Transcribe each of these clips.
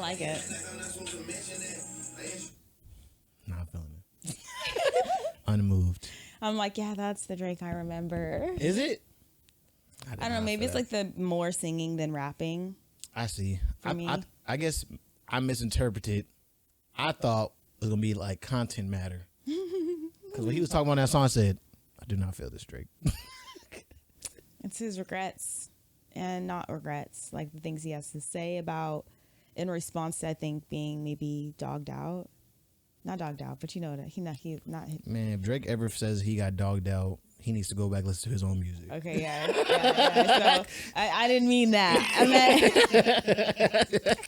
like it. Not feeling it. Unmoved. I'm like, yeah, that's the Drake I remember. Is it? I don't know. Maybe it's like the more singing than rapping. I see. For me. I guess I misinterpreted. I thought it was gonna be like content matter. Because when he was talking about that song, I said, I do not feel this Drake. It's his regrets and not regrets, like the things he has to say about in response to, I think, being maybe dogged out. Not dogged out, but you know that he not. Man, if Drake ever says he got dogged out, he needs to go back and listen to his own music. Okay, yeah. So I didn't mean that. I meant.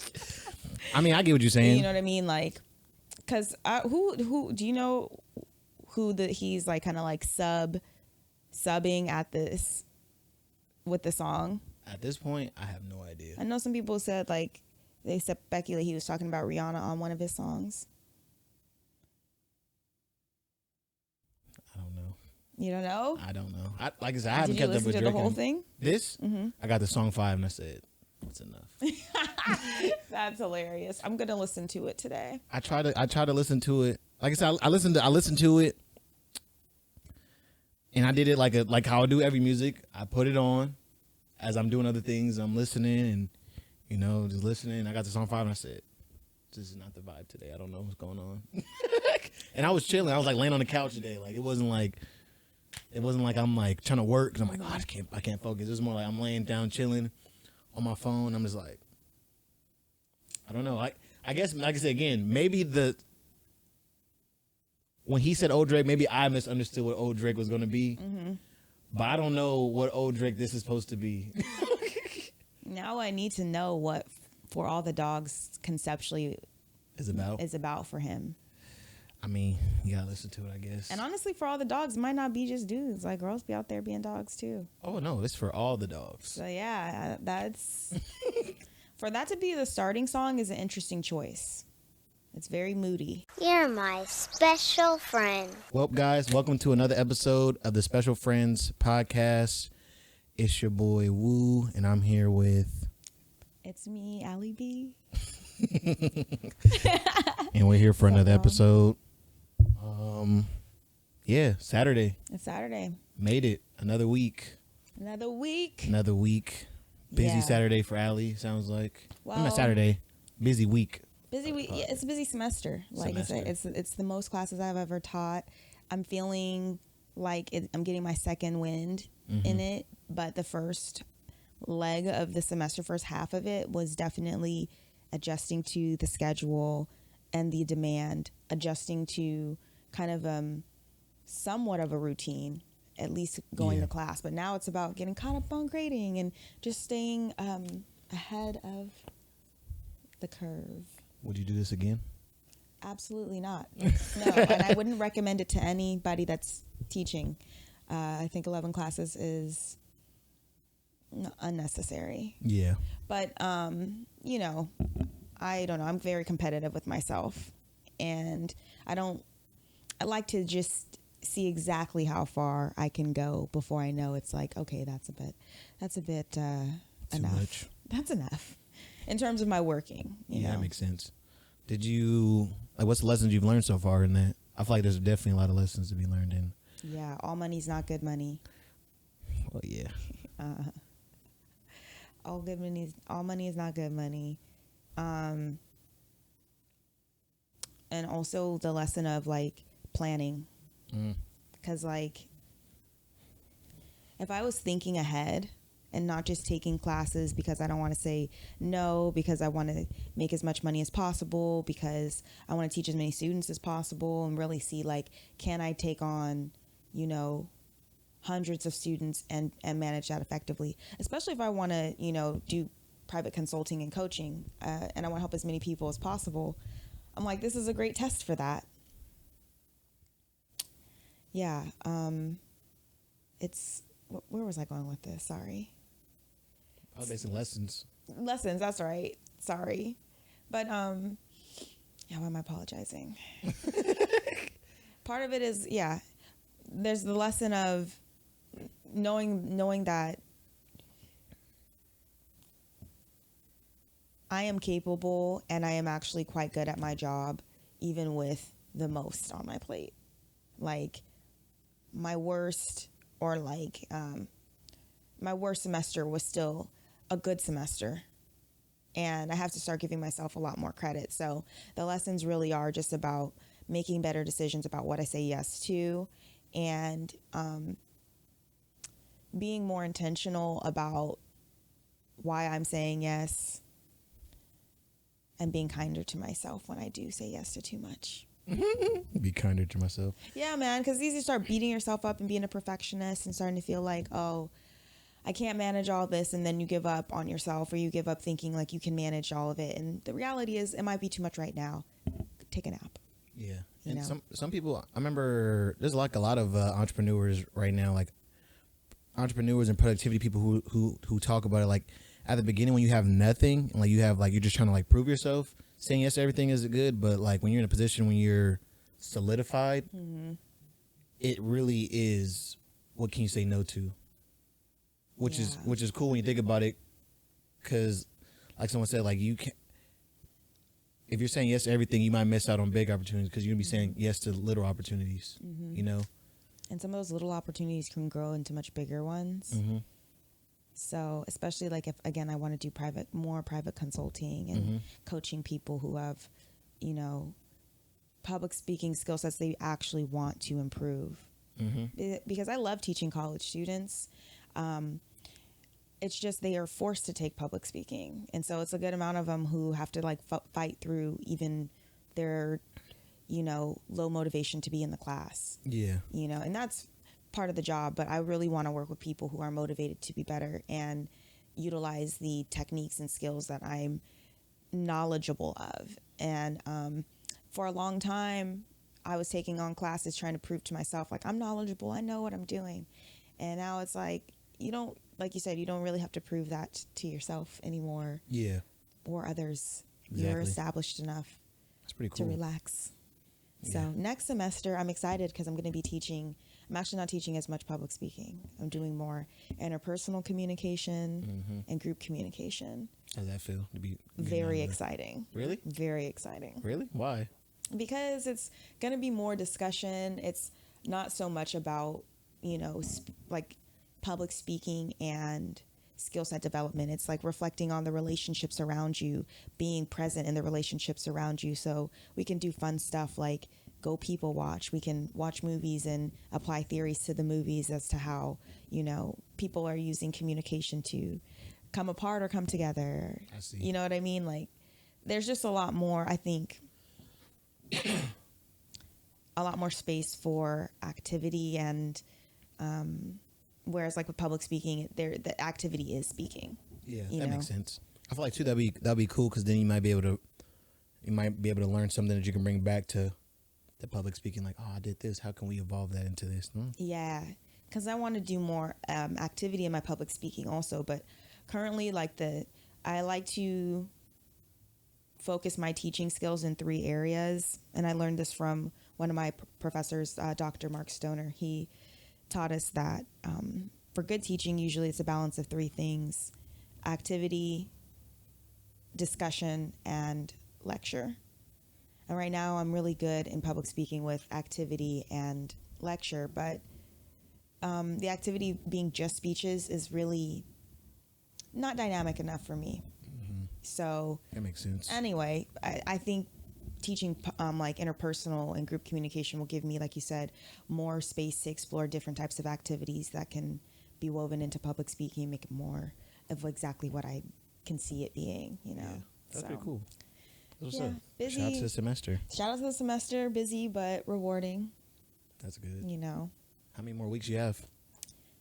I mean, I get what you're saying. You know what I mean, like, because who do you know who he's like kind of like subbing at this with the song? At this point, I have no idea. I know some people said like they speculate he was talking about Rihanna on one of his songs. I don't know. You don't know? I don't know. Like I said, I haven't kept up with Drake. Did you listen to the whole thing? This? Mm-hmm. I got the song 5 and I said, that's enough. That's hilarious. I'm gonna listen to it today. I try to listen to it. Like I said, I listened to it, and I did it like how I do every music. I put it on as I'm doing other things. I'm listening and just listening. I got the song 5 and I said, this is not the vibe today. I don't know what's going on. And I was chilling. I was like laying on the couch today. Like it wasn't like I'm like trying to work. Cause I'm like, oh, I can't focus. It was more like I'm laying down chilling on my phone. I'm just like, I don't know. I guess, like I said again, maybe when he said old Drake, maybe I misunderstood what old Drake was going to be. Mm-hmm. But I don't know what old Drake this is supposed to be. Now I need to know what For All the Dogs conceptually is about for him. I mean, you gotta listen to it, I guess. And honestly, For All the Dogs might not be just dudes. Like girls be out there being dogs too. Oh no, it's for all the dogs. So yeah, that's for that to be the starting song is an interesting choice. It's very moody. You're my special friend. Well, guys, welcome to another episode of the Special Friends podcast. It's your boy Woo, and I'm here with. It's me, Allie B. And we're here for another episode. Yeah, Saturday. It's Saturday. Made it. Another week. Busy Saturday for Allie, sounds like. Well, not Saturday. Busy week. Yeah, it's a busy semester. Like I said, it's the most classes I've ever taught. I'm feeling like I'm getting my second wind in it, but the first leg of the semester, first half of it, was definitely adjusting to the schedule and the demand, adjusting to kind of somewhat of a routine, at least going to class. But now it's about getting caught up on grading and just staying ahead of the curve. Would you do this again? Absolutely not. No, and I wouldn't recommend it to anybody that's teaching. I think 11 classes is unnecessary. Yeah. But, I don't know. I'm very competitive with myself. And I like to just see exactly how far I can go before I know it's like, okay, that's a bit enough. Much. That's enough in terms of my working. You know? That makes sense. What's the lessons you've learned so far in that? I feel like there's definitely a lot of lessons to be learned in. Yeah, all money's not good money. Well, yeah. All money is not good money. And also the lesson of like planning. Because like if I was thinking ahead and not just taking classes because I don't want to say no, because I want to make as much money as possible, because I want to teach as many students as possible, and really see like, can I take on, hundreds of students and manage that effectively, especially if I want to, do private consulting and coaching, and I want to help as many people as possible. I'm like, this is a great test for that. Yeah. Where was I going with this? Sorry. Oh, basically lessons. Lessons. That's right. Sorry. But, why am I apologizing? Part of it is, there's the lesson of knowing that I am capable and I am actually quite good at my job, even with the most on my plate. Like my worst my worst semester was still a good semester. And I have to start giving myself a lot more credit. So the lessons really are just about making better decisions about what I say yes to, and being more intentional about why I'm saying yes, and being kinder to myself when I do say yes to too much. Be kinder to myself. Yeah, man, because it's easy to start beating yourself up and being a perfectionist and starting to feel like, oh, I can't manage all this, and then you give up on yourself, or you give up thinking like you can manage all of it. And the reality is it might be too much right now. Take a nap. Yeah. You And know? some people, I remember there's like a lot of entrepreneurs right now, like entrepreneurs and productivity people who talk about it, like at the beginning when you have nothing, and like you're just trying to like prove yourself, saying yes to everything is good, but like when you're in a position when you're solidified, it really is, what can you say no to? Which is cool when you think about it, because like someone said, like you can, if you're saying yes to everything, you might miss out on big opportunities because you're gonna be saying yes to little opportunities. You know. And some of those little opportunities can grow into much bigger ones. So especially like if, again, I want to do more private consulting and coaching people who have, you know, public speaking skill sets they actually want to improve. Because I love teaching college students. It's just they are forced to take public speaking. And so it's a good amount of them who have to like fight through even their, you know, low motivation to be in the class. Yeah. You know, and that's part of the job, but I really want to work with people who are motivated to be better and utilize the techniques and skills that I'm knowledgeable of. And for a long time, I was taking on classes trying to prove to myself, like, I'm knowledgeable, I know what I'm doing. And now it's like, you don't, like you said, you don't really have to prove that to yourself anymore. Yeah. Or others. Exactly. You're established enough. That's pretty cool. To relax. Yeah. So next semester, I'm excited because I'm going to be teaching. I'm actually not teaching as much public speaking. I'm doing more interpersonal communication and group communication. How does that feel to be very exciting? Really? Very exciting. Really? Why? Because it's going to be more discussion. It's not so much about, you know, like public speaking and skill set development. It's like reflecting on the relationships around you, being present in the relationships around you. So we can do fun stuff like go people watch. We can watch movies and apply theories to the movies as to how, you know, people are using communication to come apart or come together. I see. You know what I mean? Like there's just a lot more, I think, a lot more space for activity and, whereas like with public speaking, the activity is speaking. Yeah, that makes sense. I feel like too that'd be cool because then you might be able to learn something that you can bring back to the public speaking. Like, oh, I did this. How can we evolve that into this? Yeah, because I want to do more activity in my public speaking also. But currently, I like to focus my teaching skills in 3 areas, and I learned this from one of my professors, Dr. Mark Stoner. He taught us that for good teaching, usually it's a balance of 3 things: activity, discussion, and lecture. And right now I'm really good in public speaking with activity and lecture, but the activity being just speeches is really not dynamic enough for me. So that makes sense. Anyway, I think teaching like interpersonal and group communication will give me, like you said, more space to explore different types of activities that can be woven into public speaking and make it more of exactly what I can see it being, you know. Yeah, that's pretty cool. What's up? Busy. Shout out to the semester. Shout out to the semester. Busy but rewarding. That's good. You know. How many more weeks you have?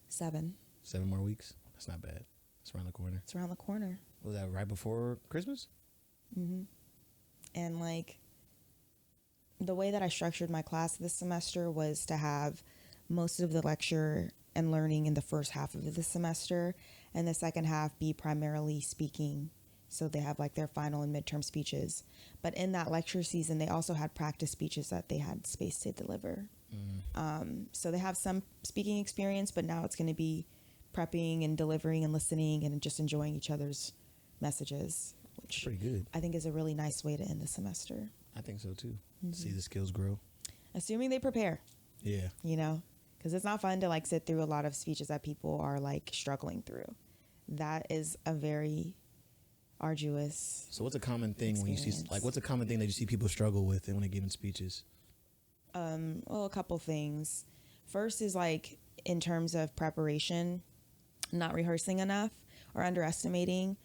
7. 7 more weeks? That's not bad. It's around the corner. It's around the corner. Was that right before Christmas? And like the way that I structured my class this semester was to have most of the lecture and learning in the first half of the semester, and the second half be primarily speaking. So they have like their final and midterm speeches. But in that lecture season, they also had practice speeches that they had space to deliver. So they have some speaking experience, but now it's going to be prepping and delivering and listening and just enjoying each other's messages. which pretty good. I think is a really nice way to end the semester. I think so too. See the skills grow. Assuming they prepare. Yeah. You know, because it's not fun to like sit through a lot of speeches that people are like struggling through. That is a very arduous. So what's a common thing when you see, experience. like, what's a common thing that you see people struggle with when they're giving speeches? Well, a couple things. First is like in terms of preparation, not rehearsing enough or underestimating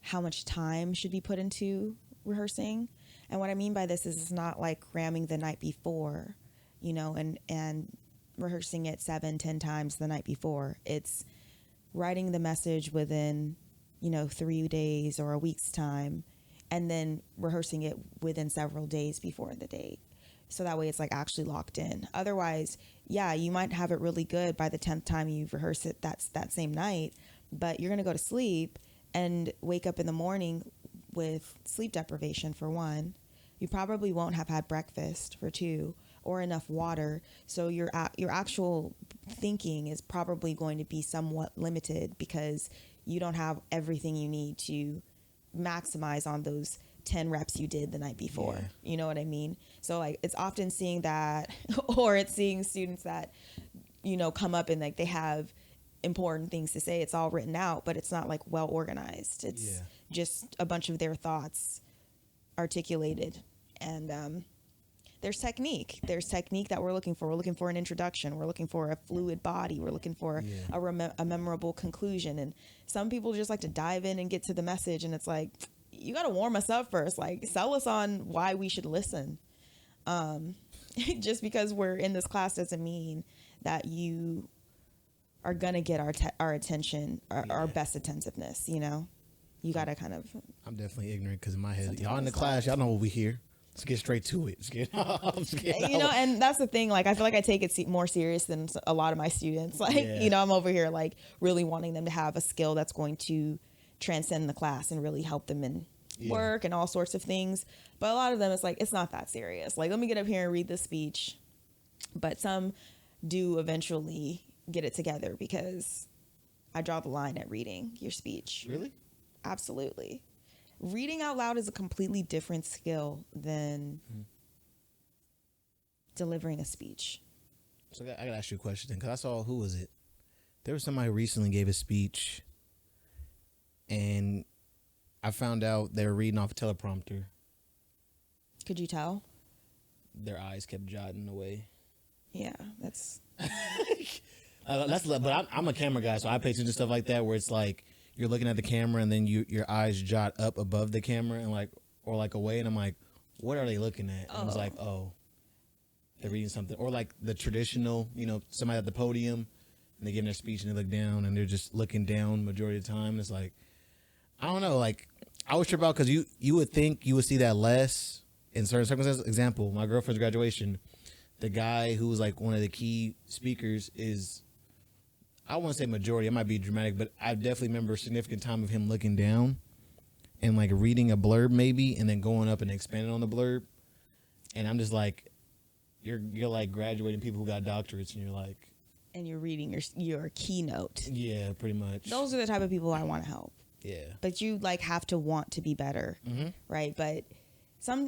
how much time should be put into rehearsing. And what I mean by this is it's not like cramming the night before, you know, and rehearsing it 7-10 times the night before. It's writing the message within, 3 days or a week's time, and then rehearsing it within several days before the date. So that way it's like actually locked in. Otherwise, yeah, you might have it really good by the 10th time you rehearse it that same night, but you're going to go to sleep and wake up in the morning with sleep deprivation for one. You probably won't have had breakfast for two, or enough water. So your actual thinking is probably going to be somewhat limited because you don't have everything you need to maximize on those 10 reps you did the night before. Yeah. You know what I mean? So like it's often seeing that, or it's seeing students that, come up and like they have important things to say. It's all written out, but it's not like well organized. It's just a bunch of their thoughts articulated. And there's technique that we're looking for. We're looking for an introduction. We're looking for a fluid body. We're looking for a memorable conclusion. And some people just like to dive in and get to the message. And it's like, you got to warm us up first. Like, sell us on why we should listen. Just because we're in this class doesn't mean that you are going to get our attention, our best attentiveness, You got to kind of... I'm definitely ignorant because in my head, y'all in the class, y'all know what we hear. Let's get straight to it. And that's the thing. Like, I feel like I take it more serious than a lot of my students. Like, I'm over here, like, really wanting them to have a skill that's going to transcend the class and really help them in work and all sorts of things. But a lot of them, it's like, it's not that serious. Like, let me get up here and read this speech. But some do eventually get it together because I draw the line at reading your speech. Really? Absolutely. Reading out loud is a completely different skill than delivering a speech. So I gotta ask you a question because I saw, who was it? There was somebody who recently gave a speech, and I found out they were reading off a teleprompter. Could you tell? Their eyes kept jotting away. Yeah, that's. But I'm a camera guy, so I pay attention to stuff like that where it's like you're looking at the camera and then your eyes jot up above the camera and or away, and I'm like, what are they looking at? And I was like, oh, they're reading something. Or like the traditional, somebody at the podium and they give their speech and they look down and they're just looking down majority of the time. And it's like, I don't know, like I was tripped out because you would think you would see that less in certain circumstances. Example, my girlfriend's graduation, the guy who was like one of the key speakers is, I won't say majority, it might be dramatic, but I definitely remember a significant time of him looking down and like reading a blurb maybe and then going up and expanding on the blurb. And I'm just like, you're like graduating people who got doctorates and you're like. And you're reading your keynote. Yeah, pretty much. Those are the type of people I want to help. Yeah. But you like have to want to be better, right? But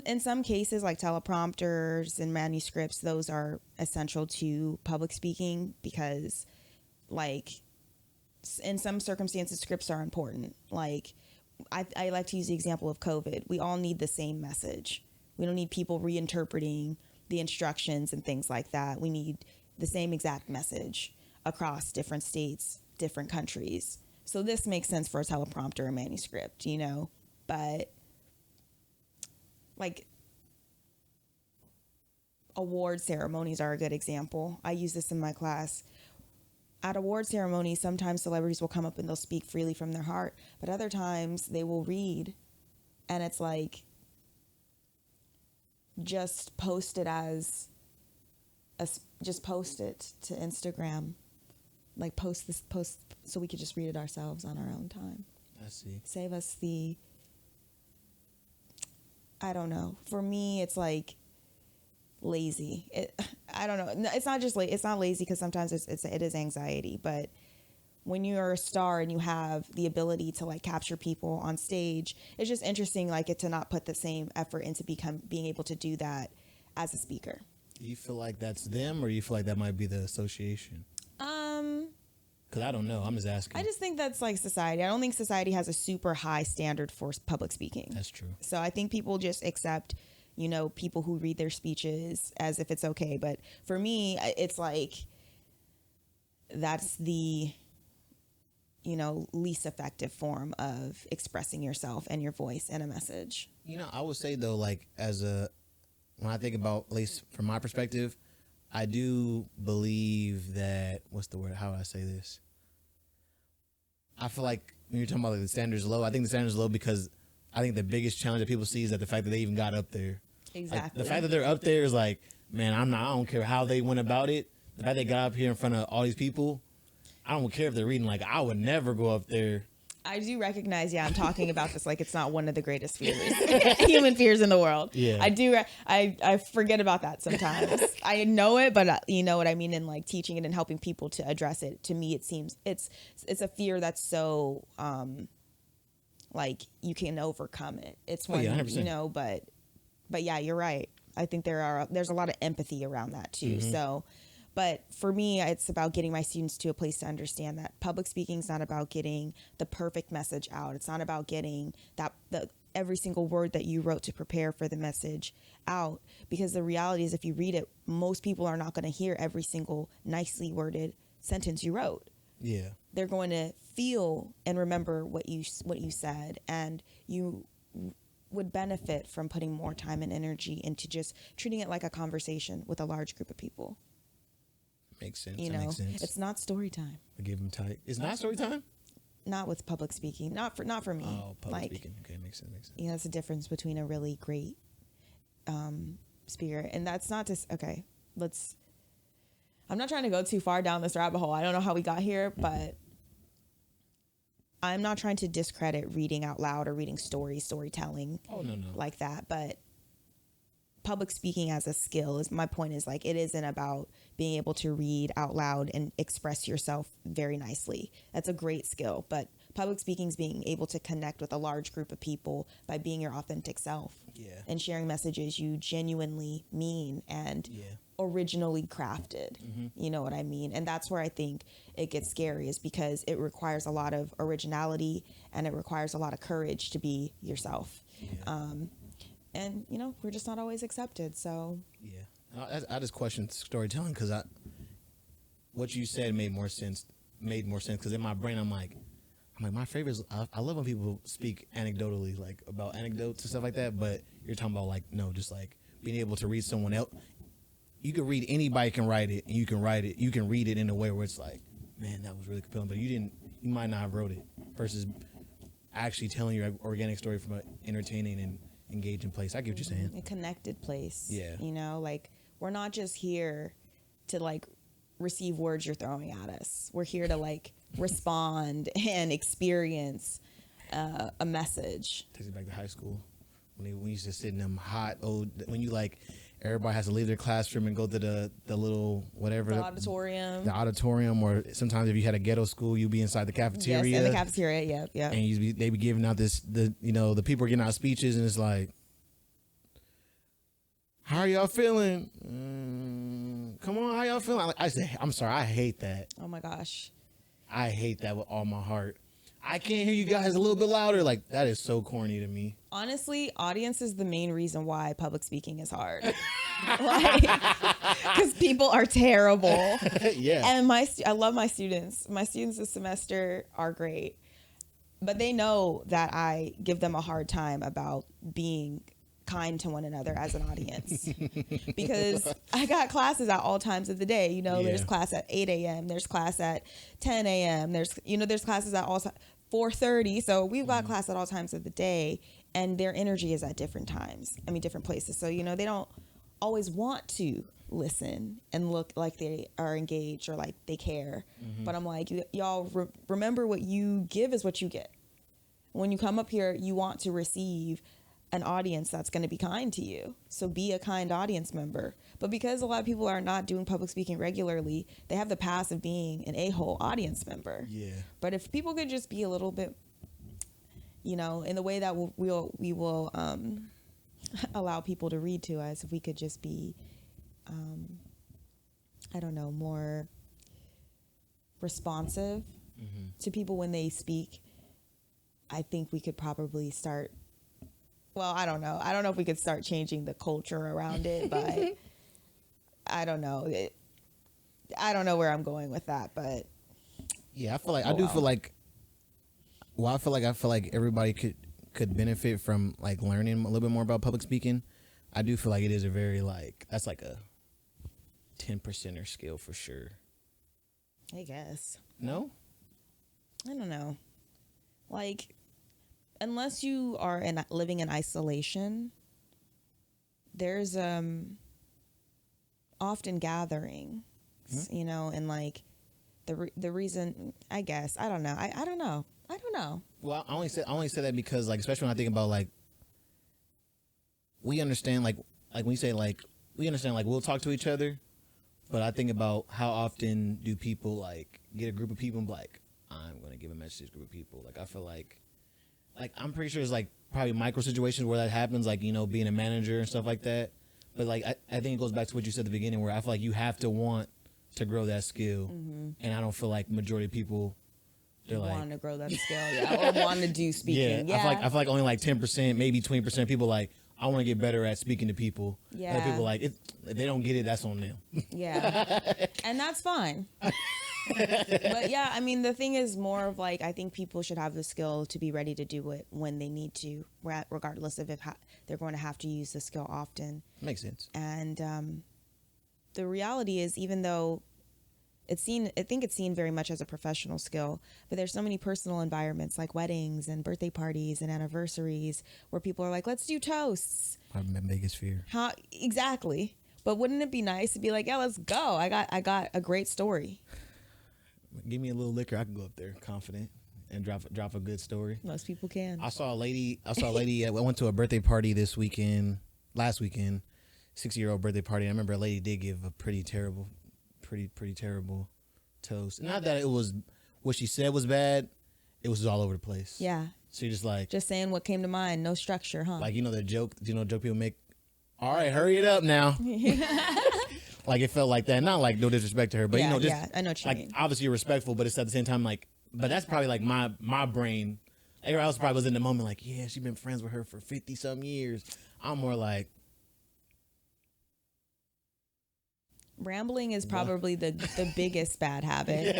in some cases, like teleprompters and manuscripts, those are essential to public speaking because, like, in some circumstances, scripts are important. Like, I like to use the example of COVID. We all need the same message. We don't need people reinterpreting the instructions and things like that. We need the same exact message across different states, different countries. So this makes sense for a teleprompter or manuscript, but like award ceremonies are a good example. I use this in my class. At award ceremonies, sometimes celebrities will come up and they'll speak freely from their heart, but other times they will read and it's like, just post it to Instagram. Like post so we could just read it ourselves on our own time. I see. Save us I don't know. For me, it's like lazy. I don't know. It's not just it's not lazy because sometimes it is anxiety, but when you're a star and you have the ability to like capture people on stage, it's just interesting like it to not put the same effort into being able to do that as a speaker. Do you feel like that's them, or you feel like that might be the association? Because I don't know. I'm just asking. I just think that's like society. I don't think society has a super high standard for public speaking. That's true. So I think people just accept, you know, people who read their speeches as if it's okay. But for me, it's like that's the, you know, least effective form of expressing yourself and your voice and a message. You know, I would say though, like when I think about, at least from my perspective, I do believe that, what's the word? How would I say this? I feel like when you're talking about like the standards low, I think the standards low because I think the biggest challenge that people see is that the fact that they even got up there. Exactly. Like, the fact that they're up there is like, man, I don't care how they went about it. The fact they got up here in front of all these people, I don't care if they're reading. Like, I would never go up there. I do recognize, I'm talking about this like it's not one of the greatest fears, human fears in the world. Yeah. I do. I forget about that sometimes. I know it, but you know what I mean? In like teaching it and helping people to address it, to me, it seems it's a fear that's so, like you can overcome it. It's when, you know, but yeah, you're right. I think there's a lot of empathy around that too. Mm-hmm. So, but for me, it's about getting my students to a place to understand that public speaking is not about getting the perfect message out. It's not about getting every single word that you wrote to prepare for the message out. Because the reality is, if you read it, most people are not going to hear every single nicely worded sentence you wrote. Yeah. They're going to feel and remember what you said, and you would benefit from putting more time and energy into just treating it like a conversation with a large group of people. Makes sense. You that know, makes sense. it's not story time. I give them tight. It's not story time? Not with public speaking. Not for me. Oh, public like, speaking. Okay, makes sense. You know, that's the difference between a really great speaker. And that's not just, okay, I'm not trying to go too far down this rabbit hole. I don't know how we got here, but I'm not trying to discredit reading out loud or reading storytelling. Oh, no. Like that. But public speaking as a skill my point is like, it isn't about being able to read out loud and express yourself very nicely. That's a great skill, but public speaking is being able to connect with a large group of people by being your authentic self. Yeah. And sharing messages you genuinely mean and originally crafted. Mm-hmm. You know what I mean? And that's where I think it gets scary, is because it requires a lot of originality and it requires a lot of courage to be yourself. Yeah. And, you know, we're just not always accepted, so. Yeah. I just questioned storytelling because what you said made more sense because in my brain, I'm like, my favorite is, I love when people speak anecdotally, like about anecdotes and stuff like that, but you're talking about like, no, just like being able to read someone else. You can read, anybody can write it, and you can read it in a way where it's like, man, that was really compelling, but you might not have wrote it, versus actually telling your organic story from an entertaining and engaging place. I get what you're saying. A connected place. Yeah. You know, like, we're not just here to like receive words you're throwing at us. We're here to like respond and experience a message. Takes me back to high school when we used to sit in them hot when you like everybody has to leave their classroom and go to the little whatever the auditorium, or sometimes if you had a ghetto school, you'd be inside the cafeteria. Yes, in the cafeteria. Yep. And they be giving out the people are getting out speeches, and it's like, how are y'all feeling? Come on, how y'all feeling? I say, I'm sorry, I hate that. Oh my gosh, I hate that with all my heart. I can't hear you guys a little bit louder. Like, that is so corny to me. Honestly, audience is the main reason why public speaking is hard. Because people are terrible. Yeah. And I love my students. My students this semester are great. But they know that I give them a hard time about being kind to one another as an audience. Because I got classes at all times of the day. You know, there's class at 8 a.m. There's class at 10 a.m. There's classes at all 4:30. So we've got class at all times of the day, and their energy is at different times. Different places. So, you know, they don't always want to listen and look like they are engaged or like they care. Mm-hmm. But I'm like, y'all remember, what you give is what you get. When you come up here, you want to receive an audience that's going to be kind to you. So be a kind audience member. But because a lot of people are not doing public speaking regularly, they have the past of being an a-hole audience member. Yeah. But if people could just be a little bit, you know, in the way that we will allow people to read to us, if we could just be, I don't know, more responsive to people when they speak, I think we could probably start. Well, I don't know. I don't know if we could start changing the culture around it, but I don't know. I don't know where I'm going with that, but yeah, I feel like I feel like. Well, I feel like everybody could benefit from like learning a little bit more about public speaking. I do feel like it is a very that's like a 10%er skill for sure. I guess. No? I don't know. Like, unless you are living in isolation, there's often gatherings, you know, and like the reason, I guess, I don't know. I don't know. Well, I only say that because like, especially when I think about like, we understand like when you say like, we understand like we'll talk to each other, but I think about how often do people like get a group of people and be like, I'm going to give a message to this group of people. Like, I feel like I'm pretty sure it's like probably micro situations where that happens, like, you know, being a manager and stuff like that. But like, I think it goes back to what you said at the beginning, where I feel like you have to want to grow that skill. And I don't feel like majority of people, they're like, want to grow that skill, yeah, or want to do speaking. Yeah, I feel like only like 10%, maybe 20% of people like, I want to get better at speaking to people. Yeah. Other people like, if they don't get it, that's on them. Yeah, and that's fine. But yeah, I mean, the thing is more of like, I think people should have the skill to be ready to do it when they need to, regardless of if they're going to have to use the skill often. Makes sense. And the reality is, even though I think it's seen very much as a professional skill, but there's so many personal environments like weddings and birthday parties and anniversaries where people are like, let's do toasts. My biggest fear. How exactly? But wouldn't it be nice to be like, yeah, let's go. I got a great story. Give me a little liquor, I can go up there confident and drop a good story. Most people can. I saw a lady. I went to a birthday party last weekend, 60-year-old birthday party. I remember a lady did give a pretty terrible toast. Not that it was what she said was bad. It was all over the place. Yeah. So you're just saying what came to mind. No structure, huh? like, you know, the joke. You know, joke people make. All right, hurry it up now. Like, it felt like that. Not like no disrespect to her, but yeah, you know, just I know what you mean. Obviously you're respectful, but it's at the same time like. But that's probably like my brain. Everyone else probably was in the moment like, yeah, she's been friends with her for 50-some years. I'm more like. Rambling is probably the biggest bad habit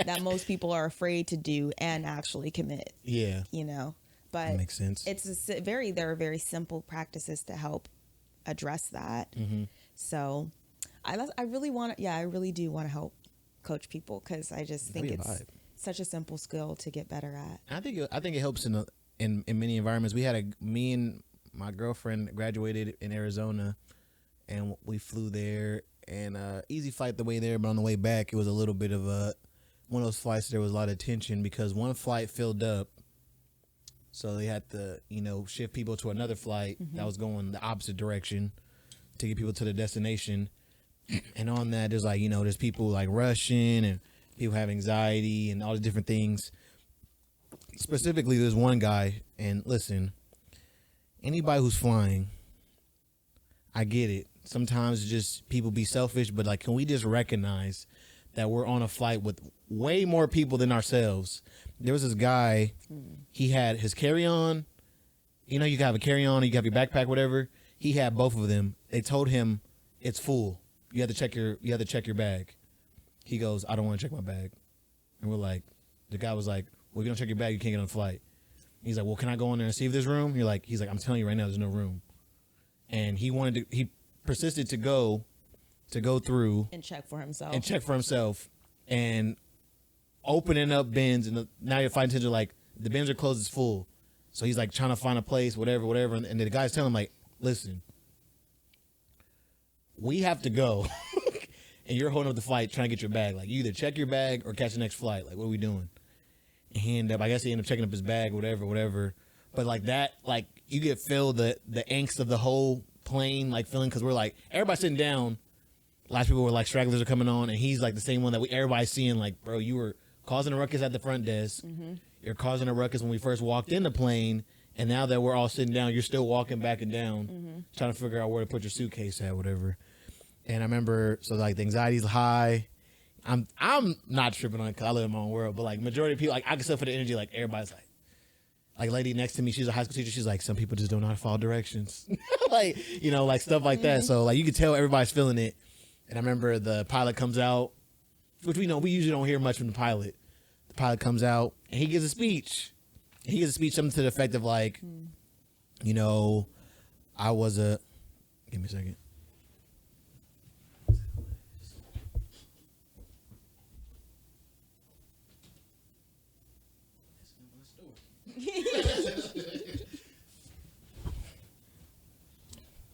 that most people are afraid to do and actually commit. Yeah. You know, but that makes sense. There are very simple practices to help address that. So I really do want to help coach people, because I just think it's such a simple skill to get better at. I think it helps in many environments. Me and my girlfriend graduated in Arizona, and we flew there. And easy flight the way there, but on the way back, it was a little bit of one of those flights. There was a lot of tension because one flight filled up, so they had to, you know, shift people to another flight that was going the opposite direction to get people to the destination. And on that, there's like, you know, there's people like rushing and people have anxiety and all the different things. Specifically, there's one guy, and listen, anybody who's flying, I get it. Sometimes just people be selfish, but like, can we just recognize that we're on a flight with way more people than ourselves? There was this guy, he had his carry-on. You know, you can have a carry-on, you can have your backpack, whatever. He had both of them. They told him it's full. You have to check your bag. He goes, I don't want to check my bag. And we're like, the guy was like, well, if you don't check your bag, you can't get on the flight. He's like, well, can I go in there and see if there's room? He's like, I'm telling you right now, there's no room. And he persisted to go through and check for himself and opening up bins, and now your flight attendants are like, the bins are closed, it's full. So he's like trying to find a place, whatever, and the guy's telling him like, listen, we have to go and you're holding up the flight trying to get your bag. Like, you either check your bag or catch the next flight. Like, what are we doing? And I guess he ended up checking up his bag, whatever. But like that, like, you get feel the angst of the whole plane, like feeling, because we're like, everybody sitting down. Last people were like, stragglers are coming on, and he's like the same one that everybody's seeing, like, bro, you were causing a ruckus at the front desk. You're causing a ruckus when we first walked in the plane, and now that we're all sitting down, you're still walking back and down, trying to figure out where to put your suitcase at, whatever. And I remember, so like the anxiety's high. I'm not tripping on it because I live in my own world, but like majority of people, like I can still feel the energy, like everybody's like lady next to me, she's a high school teacher, she's like, some people just don't know how to follow directions. Like, you know, like stuff like that. So like you can tell everybody's feeling it. And I remember the pilot comes out, which we usually don't hear much from the pilot. The pilot comes out and he gives a speech. He gives a speech, something to the effect of like, you know, give me a second.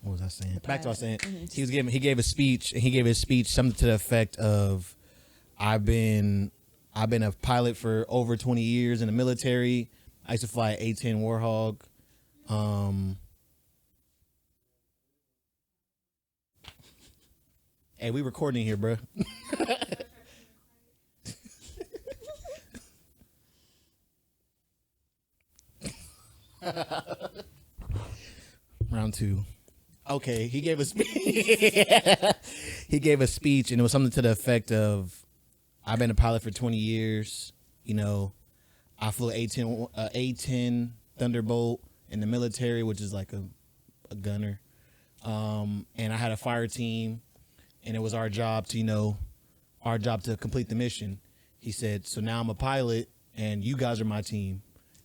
What was I saying? Back to what I was saying. He gave a speech, and he gave his speech something to the effect of, I've been a pilot for over 20 years in the military. I used to fly an A-10 Warhog. Hey, we recording here, bro. Round two. Okay, he gave a speech. He gave a speech, and it was something to the effect of, I've been a pilot for 20 years. You know, I flew A-10 Thunderbolt in the military, which is like a gunner. And I had a fire team, and it was our job to complete the mission. He said, so now I'm a pilot, and you guys are my team,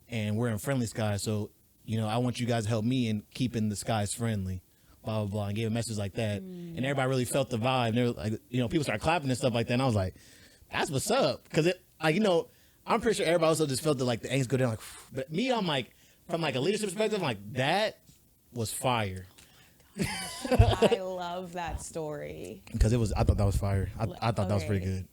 and we're in friendly skies. So, you know, I want you guys to help me in keeping the skies friendly. Blah, blah, blah, and gave a message like that. And everybody really felt the vibe. And they were like, you know, people started clapping and stuff like that. And I was like, that's what's up. Because it, like, you know, I'm pretty sure everybody also just felt the angst go down. Like, but me, I'm like, from like a leadership perspective, I'm like, that was fire. I love that story. Because I thought that was fire. I thought that was pretty good.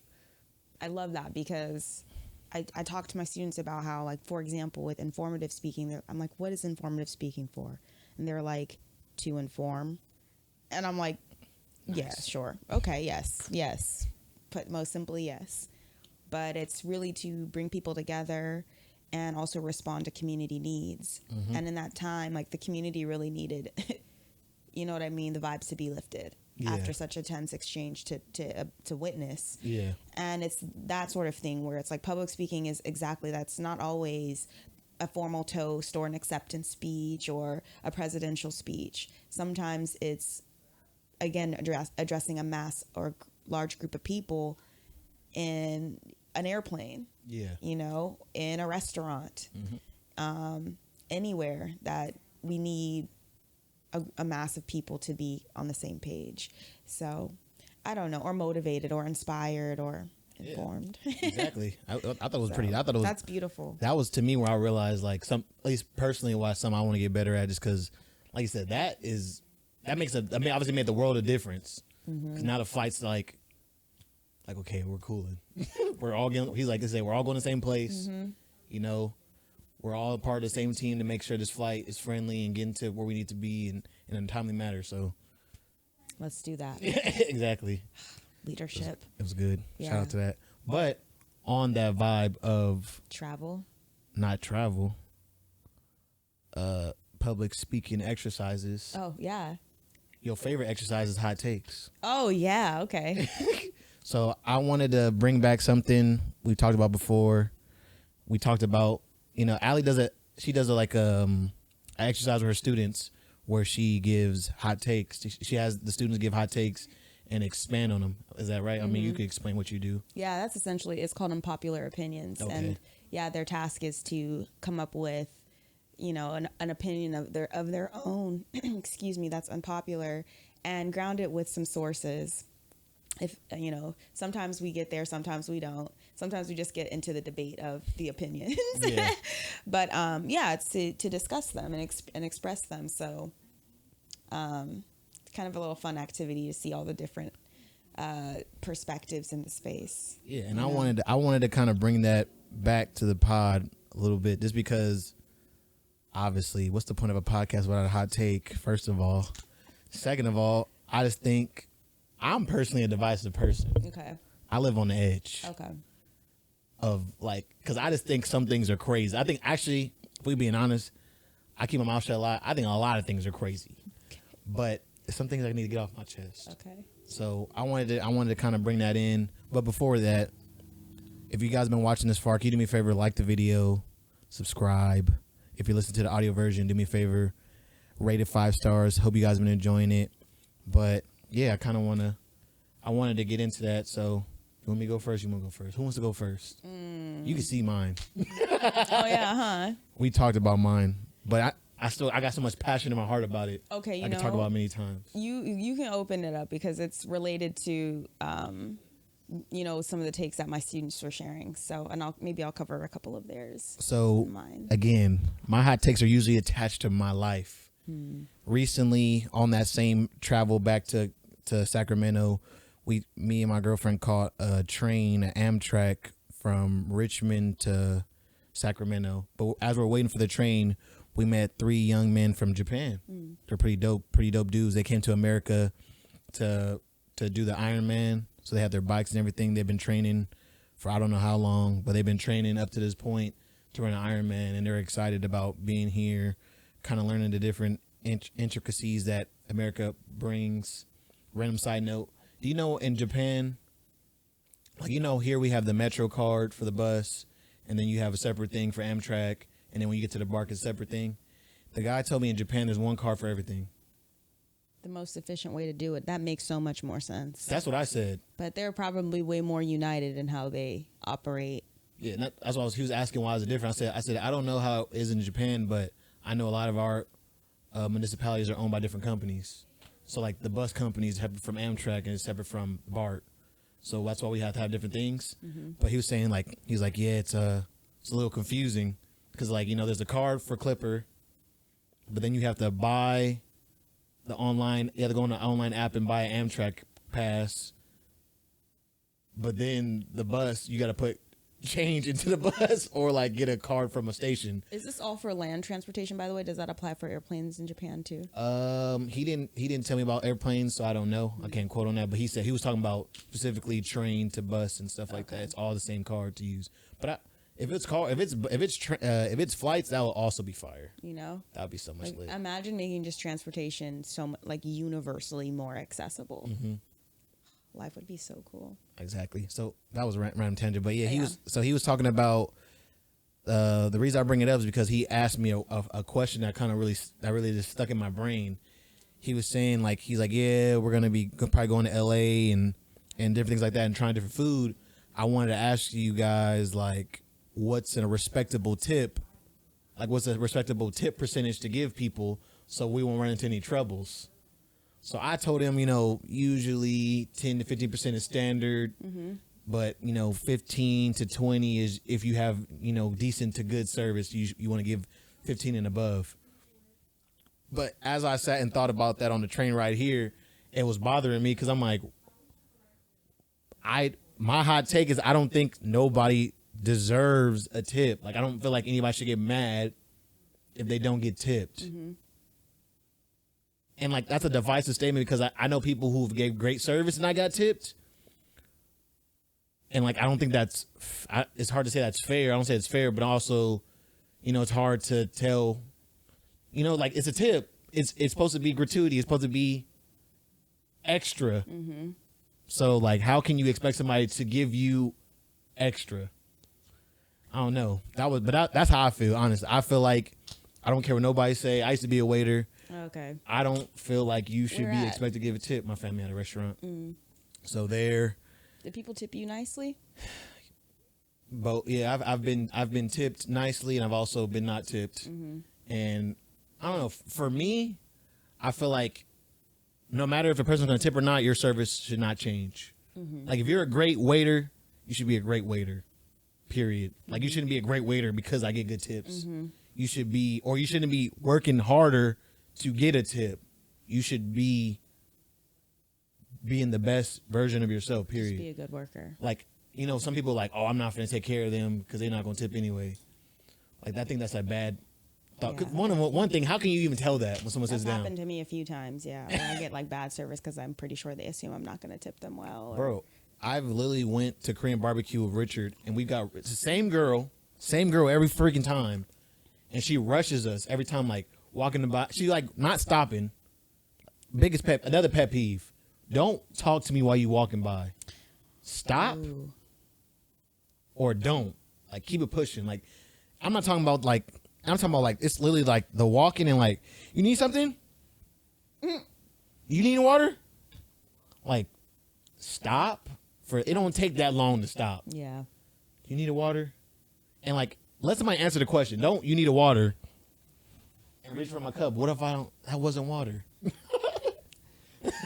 I love that because I talk to my students about how, like, for example, with informative speaking, I'm like, what is informative speaking for? And they're like, to inform. And I'm like, nice. Yeah, sure. Okay, yes. Put most simply, yes. But it's really to bring people together and also respond to community needs. And in that time, like, the community really needed, you know what I mean, the vibes to be lifted after such a tense exchange to witness. Yeah. And it's that sort of thing where it's like public speaking is exactly that's not always a formal toast or an acceptance speech or a presidential speech. Sometimes it's, again, addressing a mass or large group of people in an airplane, you know, in a restaurant, anywhere that we need a mass of people to be on the same page. So I don't know, or motivated or inspired or informed. Exactly. I thought it was pretty. I thought it was. That's beautiful. That was to me where I realized, like, at least personally, why I want to get better at, just because, like you said, that makes obviously made the world a difference. Because now the flight's like okay, we're cooling. We're all getting. He's like to say, we're all going to the same place. You know, we're all a part of the same team to make sure this flight is friendly and getting to where we need to be in a timely manner. So let's do that. Exactly. Leadership. It was good. Yeah. Shout out to that. But on that vibe of not travel, public speaking exercises. Oh, yeah. Your favorite exercise is hot takes. Oh, yeah. Okay. So I wanted to bring back something we talked about before. We talked about, you know, Allie does an exercise with her students where she gives hot takes. She has the students give hot takes and expand on them. Is that right? I mean, you could explain what you do. Yeah, that's essentially, it's called unpopular opinions. Okay. And yeah, their task is to come up with, you know, an opinion of their own, excuse me, that's unpopular, and ground it with some sources. If, you know, sometimes we get there, sometimes we don't. Sometimes we just get into the debate of the opinions. Yeah. But it's to discuss them and express them. So kind of a little fun activity to see all the different perspectives in the space. Yeah, and I wanted to kind of bring that back to the pod a little bit, just because obviously, what's the point of a podcast without a hot take? First of all, second of all, I just think I'm personally a divisive person. Okay. I live on the edge. Okay. Of like, because I just think some things are crazy. I think actually, if we being honest, I keep my mouth shut a lot. I think a lot of things are crazy, but some things I need to get off my chest. Okay. So I wanted to kind of bring that in. But before that, if you guys been watching this far, can you do me a favor, like the video, subscribe. If you listen to the audio version, do me a favor, rate it 5 stars. Hope you guys been enjoying it. But yeah, I wanted to get into that. So you want me to go first? You want to go first? Who wants to go first? You can see mine. Oh yeah, huh? We talked about mine, but I got so much passion in my heart about it. Okay, I can talk about it many times. You can open it up because it's related to some of the takes that my students were sharing. So, and I'll cover a couple of theirs. So mine. Again, my hot takes are usually attached to my life. Recently, on that same travel back to Sacramento, me and my girlfriend caught a train, an Amtrak from Richmond to Sacramento. But as we're waiting for the train, we met 3 young men from Japan. They're pretty dope dudes. They came to America to do the Ironman. So they have their bikes and everything. They've been training for I don't know how long, but they've been training up to this point to run an Ironman, and they're excited about being here, kind of learning the different intricacies that America brings. Random side note, do you know in Japan, like, here we have the Metro card for the bus, and then you have a separate thing for Amtrak, and then when you get to the BART, it's a separate thing. The guy told me in Japan there's one card for everything. The most efficient way to do it. That makes so much more sense. That's what I said. But they're probably way more united in how they operate. Yeah, that's why he was asking why is it different. I said I don't know how it is in Japan, but I know a lot of our municipalities are owned by different companies. So like the bus companies separate from Amtrak and it's separate from BART. So that's why we have to have different things. But he was saying yeah, it's a little confusing because there's a card for Clipper, but then you have to buy you have to go on the online app and buy an Amtrak pass. But then the bus, you got to put change into the bus or get a card from a station. Is this all for land transportation, by the way? Does that apply for airplanes in Japan too? He didn't tell me about airplanes, so I don't know. I can't quote on that, but he said he was talking about specifically train to bus and stuff like that. It's all the same card to use. But if it's flights, that will also be fire. That would be so much lit. Imagine making just transportation so universally more accessible. Life would be so cool. Exactly. So that was a random tangent, but yeah, he was talking about the reason I bring it up is because he asked me a question that really just stuck in my brain. He was saying yeah, we're gonna be probably going to LA and different things like that and trying different food. I wanted to ask you guys what's a respectable tip? What's a respectable tip percentage to give people so we won't run into any troubles? So I told him, usually 10 to 15% is standard, but 15 to 20 is if you have, decent to good service, you want to give 15 and above. But as I sat and thought about that on the train ride here, it was bothering me because I'm like, my hot take is I don't think nobody deserves a tip. I don't feel like anybody should get mad if they don't get tipped. And that's a divisive statement because I know people who gave great service and I got tipped. And I don't think it's hard to say that's fair. I don't say it's fair, but also, it's hard to tell, it's a tip. It's supposed to be gratuity. It's supposed to be extra. So how can you expect somebody to give you extra? I don't know. That's how I feel, honestly. I feel like I don't care what nobody say. I used to be a waiter. Okay. I don't feel like you should be expected to give a tip. My family had a restaurant. So there. Did people tip you nicely? But yeah, I've been tipped nicely and I've also been not tipped. And I don't know, for me, I feel like no matter if a person's going to tip or not, your service should not change. If you're a great waiter, you should be a great waiter. Period. You shouldn't be a great waiter because I get good tips. You should be, or you shouldn't be working harder to get a tip. You should be being the best version of yourself, period. Just be a good worker. Some people I'm not going to take care of them because they're not going to tip anyway. I think that's a bad One thing, how can you even tell that when someone That's sits down? happened to me a few times, yeah. When I get like bad service because I'm pretty sure they assume I'm not going to tip them well. Bro, I've literally went to Korean barbecue with Richard, and we got it's the same girl every freaking time, and she rushes us every time, like walking by. She like not stopping. Another pet peeve. Don't talk to me while you walking by. Stop. Ooh. Or don't. Like keep it pushing. Like I'm talking about like it's literally like the walking and like, you need something? You need water? Like stop. It don't take that long to stop. Yeah. You need a water? And like let somebody answer the question. Don't you need a water? And reach for my cup. What if that wasn't water?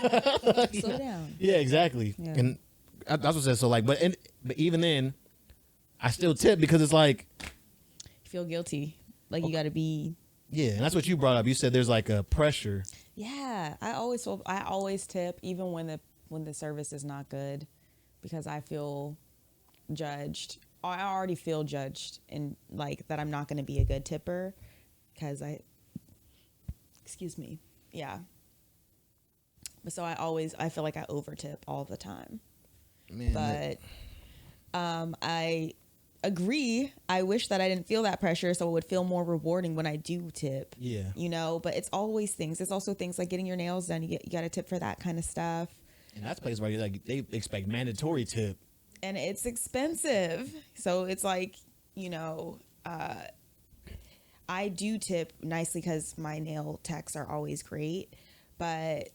Slow down. Yeah, exactly. Yeah. And that's what I said. So like, but even then, I still tip because it's like, You feel guilty. Like you got to be. yeah, and that's what you brought up. You said there's like a pressure. Yeah, I always tip even when the service is not good, because I feel judged. I already feel judged and like that I'm not going to be a good tipper because excuse me. Yeah. But so I feel like I over tip all the time. Man, But I agree. I wish that I didn't feel that pressure, so it would feel more rewarding when I do tip. Yeah. You know, but it's always things. It's also things like getting your nails done. You got to tip for that kind of stuff. And that's a place where like they expect mandatory tip. And it's expensive. So it's like, you know, I do tip nicely because my nail techs are always great. But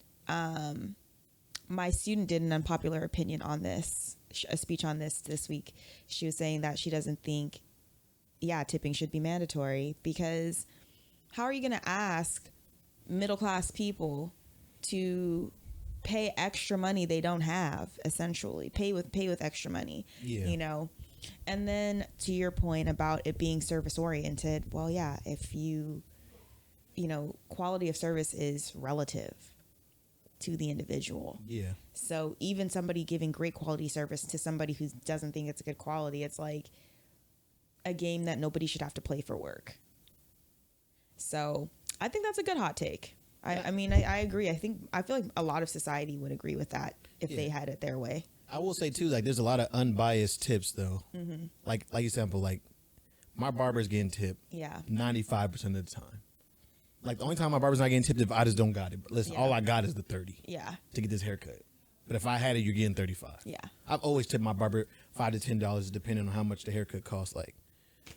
my student did an unpopular opinion on this, a speech on this week. She was saying that she doesn't think, tipping should be mandatory, because how are you going to ask middle-class people to pay extra money they don't have, essentially pay with extra money, you know? And then to your point about it being service oriented, well, yeah, if you know, quality of service is relative to the individual. Yeah. So even somebody giving great quality service to somebody who doesn't think it's good quality, it's like a game that nobody should have to play for work. So I think that's a good hot take. I mean, I agree. I feel like a lot of society would agree with that if they had it their way. I will say too, like there's a lot of unbiased tips though. Mm-hmm. Like example, like my barber's getting tipped. Yeah. 95% of the time. Like the only time my barber's not getting tipped if I just don't got it. But listen, all I got is the 30. Yeah. To get this haircut. But if I had it, you're getting 35. Yeah. I've always tipped my barber $5 to $10 depending on how much the haircut costs. Like, oh,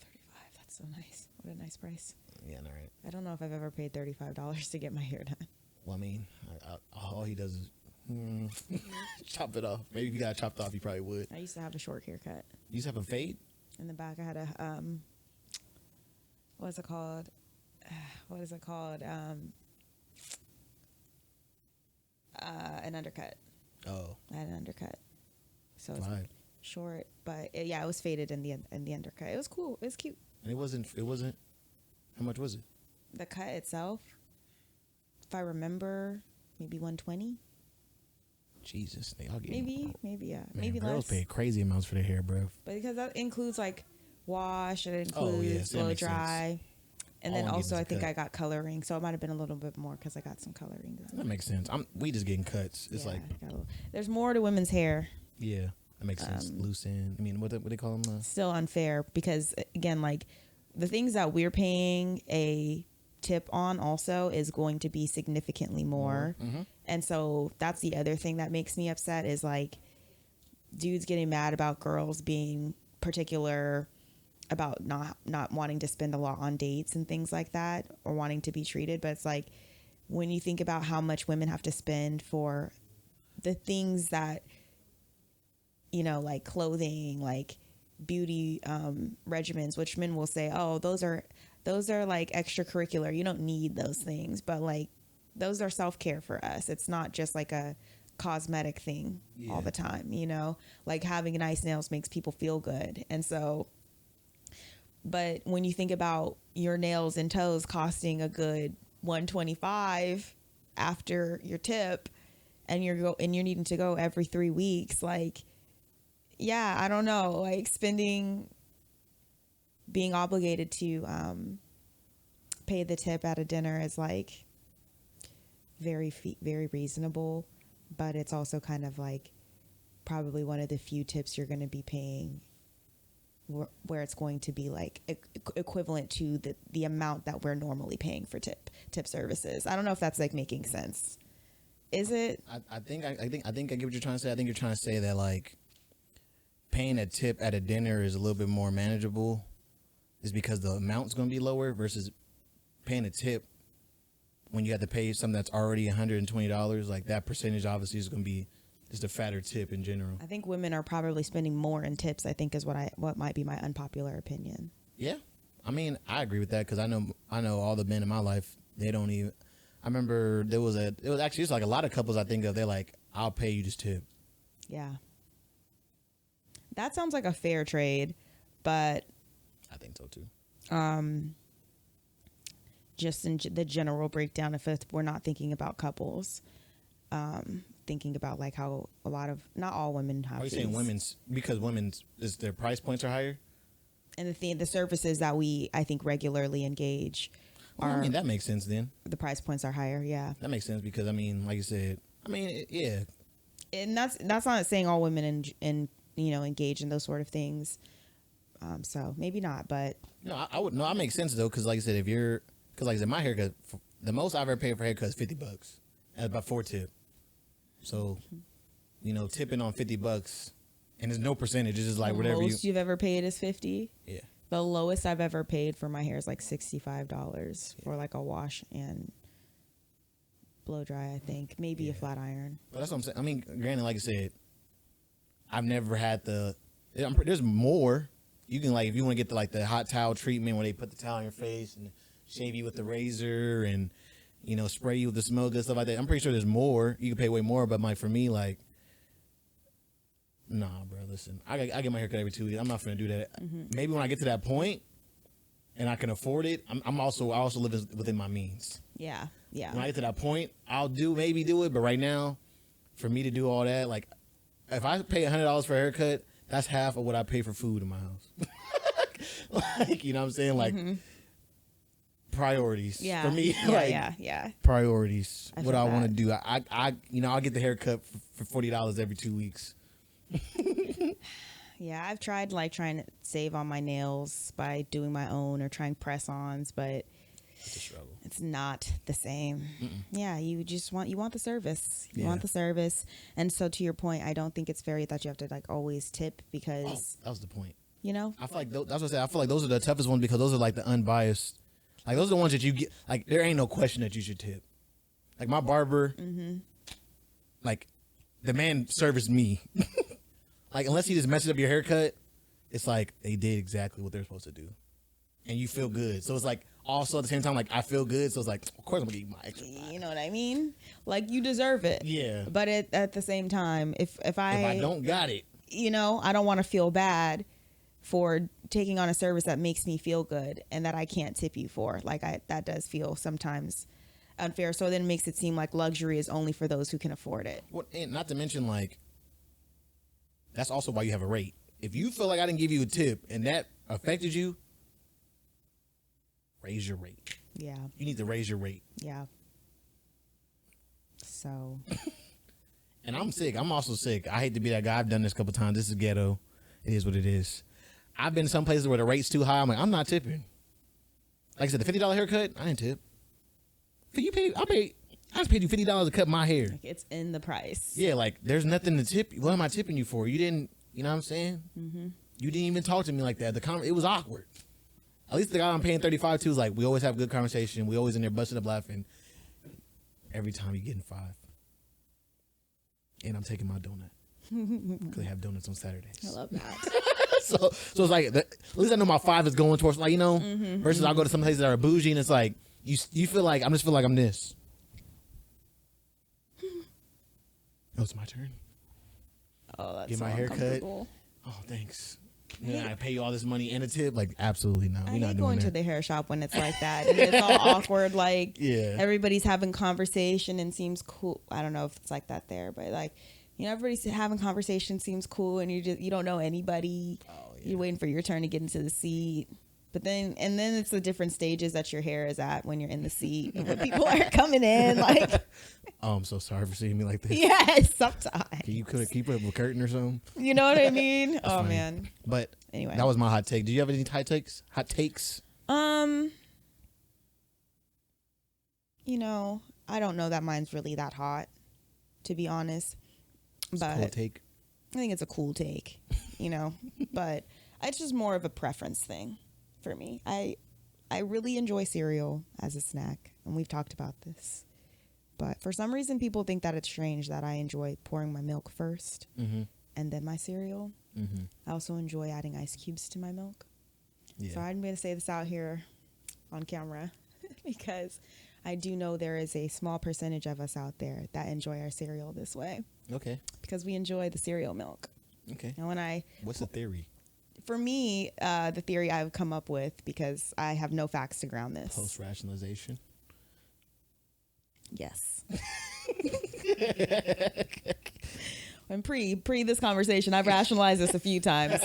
35. That's so nice. What a nice price. yeah, all right. I don't know if I've ever paid $35 to get my hair done. Well, I mean, all he does is chop it off. Maybe if you got it chopped off, you probably would. I used to have a short haircut. You just have a fade? In the back, I had a what is it called? An undercut. Oh, I had an undercut, so it's right. short, but it was faded in the undercut. It was cool. It was cute. And it wasn't. How much was it? The cut itself, if I remember, maybe $120. Jesus, they all get Maybe Man, maybe girls less. pay crazy amounts for their hair, bro. But because that includes like wash, it includes that blow makes dry, and All then I'm also getting is I a think cut. I got coloring, so it might have been a little bit more because I got some coloring done. That makes sense. We just getting cuts. It's like, there's more to women's hair. yeah, that makes sense. Loose end. I mean, what they call them? Still unfair because again, like the things that we're paying a tip on also is going to be significantly more. Mm-hmm. And so that's the other thing that makes me upset is like dudes getting mad about girls being particular about not wanting to spend a lot on dates and things like that, or wanting to be treated. But it's like when you think about how much women have to spend for the things that, you know, like clothing, like beauty regimens, which men will say, oh, those are like extracurricular. You don't need those things. But like those are self-care for us. It's not just like a cosmetic thing all the time, you know, like having nice nails makes people feel good. And so, but when you think about your nails and toes costing a good $125 after your tip, and you're needing to go every 3 weeks, like, yeah, I don't know, like being obligated to pay the tip at a dinner is like very reasonable, but it's also kind of like probably one of the few tips you're going to be paying where it's going to be like equivalent to the amount that we're normally paying for tip services. I don't know if that's like making sense. Is it? I think I get what you're trying to say. I think you're trying to say that like paying a tip at a dinner is a little bit more manageable, is because the amount's going to be lower versus paying a tip when you have to pay something that's already $120. Like that percentage obviously is going to be just a fatter tip in general. I think women are probably spending more in tips, I think is what might be my unpopular opinion. Yeah. I mean, I agree with that because I know all the men in my life, they don't even. I remember it was actually like a lot of couples I think of, they're like, I'll pay you this tip. Yeah. That sounds like a fair trade, but I think so too. Just in the general breakdown, if we're not thinking about couples, thinking about like how a lot of, not all women have. Are you saying women's, because women's, is their price points are higher? And the services that I think regularly engage Well, I mean, that makes sense then. The price points are higher, yeah. That makes sense because, I mean, like you said, yeah. And that's not saying all women engage in those sort of things. So maybe not, but. No, I make sense though, because like I said, because like I said, my haircut, the most I've ever paid for a haircut is $50. That's about 4 tip. So, tipping on $50, and there's no percentage. It's just like whatever you've ever paid is $50. Yeah. The lowest I've ever paid for my hair is like $65 for like a wash and blow dry, I think. Maybe a flat iron. But that's what I'm saying. I mean, granted, like I said, I've never had there's more. You can, like, if you want to get the hot towel treatment where they put the towel on your face and shave you with the razor and, spray you with the smell good, stuff like that. I'm pretty sure there's more. You can pay way more, but for me, like, nah, bro, listen. I get my haircut every 2 weeks. I'm not finna do that. Mm-hmm. Maybe when I get to that point and I can afford it, I also live within my means. Yeah, yeah. When I get to that point, I'll maybe do it, but right now, for me to do all that, like, if I pay $100 for a haircut, that's half of what I pay for food in my house. Like, you know what I'm saying? Like, priorities for me. Yeah. Priorities. What I want to do. I'll get the haircut for $40 every 2 weeks. Yeah, I've tried trying to save on my nails by doing my own or trying press-ons, but it's a struggle. It's not the same. Mm-mm. Yeah, you want the service. You want the service. And so to your point, I don't think it's fair that you have to always tip because that was the point. I feel like that's what I said. I feel like those are the toughest ones because those are like the unbiased. Like those are the ones that you get. Like there ain't no question that you should tip. Like my barber, like the man serviced me. Like unless he just messes up your haircut, it's like they did exactly what they're supposed to do, and you feel good. So it's like also at the same time, like I feel good. So it's like of course I'm gonna give you my extra. You know what I mean? Like you deserve it. Yeah. But at the same time, if I don't got it, I don't want to feel bad for taking on a service that makes me feel good and that I can't tip you for. Like that does feel sometimes unfair. So then it makes it seem like luxury is only for those who can afford it. Well, and not to mention that's also why you have a rate. If you feel like I didn't give you a tip and that affected you, raise your rate. Yeah. You need to raise your rate. Yeah. So. And I'm sick. I'm also sick. I hate to be that guy. I've done this a couple times. This is ghetto. It is what it is. I've been some places where the rate's too high. I'm like, I'm not tipping. Like I said, the $50 haircut, I didn't tip. I just paid you $50 to cut my hair. Like it's in the price. Yeah, like there's nothing to tip. What am I tipping you for? You didn't, you know what I'm saying? Mm-hmm. You didn't even talk to me like that. It was awkward. At least the guy I'm paying $35 to is like, we always have good conversation. We always in there busting up laughing. Every time you getting $5. And I'm taking my donut. Because they have donuts on Saturdays. I love that. So it's like, at least I know my $5 is going towards, versus I'll go to some places that are bougie and it's like, you feel like, I'm this. Oh, it's my turn. Oh, that's get so my hair cut. Oh, thanks. Yeah, I pay you all this money and a tip. Like, absolutely not. We're not doing going that. to the hair shop when it's like that. And it's all awkward. Like, everybody's having conversation and seems cool. I don't know if it's like that there, but everybody's having conversation, seems cool, and you don't know anybody. Oh, yeah. You're waiting for your turn to get into the seat. But then it's the different stages that your hair is at when you're in the seat. When people are coming in, like. Oh, I'm so sorry for seeing me like this. Yes, sometimes. You could keep it with a curtain or something. You know what I mean? Oh, funny. man. But anyway, that was my hot take. Do you have any hot takes? You know, I don't know that mine's really that hot, to be honest. It's but a cool take. I think it's a cool take, you know. But it's just more of a preference thing for me. I really enjoy cereal as a snack, and we've talked about this. But for some reason, people think that it's strange that I enjoy pouring my milk first and then my cereal. I also enjoy adding ice cubes to my milk. Yeah. So I'm going to say this out here on camera because I do know there is a small percentage of us out there that enjoy our cereal this way. Okay. Because we enjoy the cereal milk. Okay. And what's the theory? For me, the theory I've come up with, because I have no facts to ground this. Post-rationalization? Yes. And pre this conversation, I've rationalized this a few times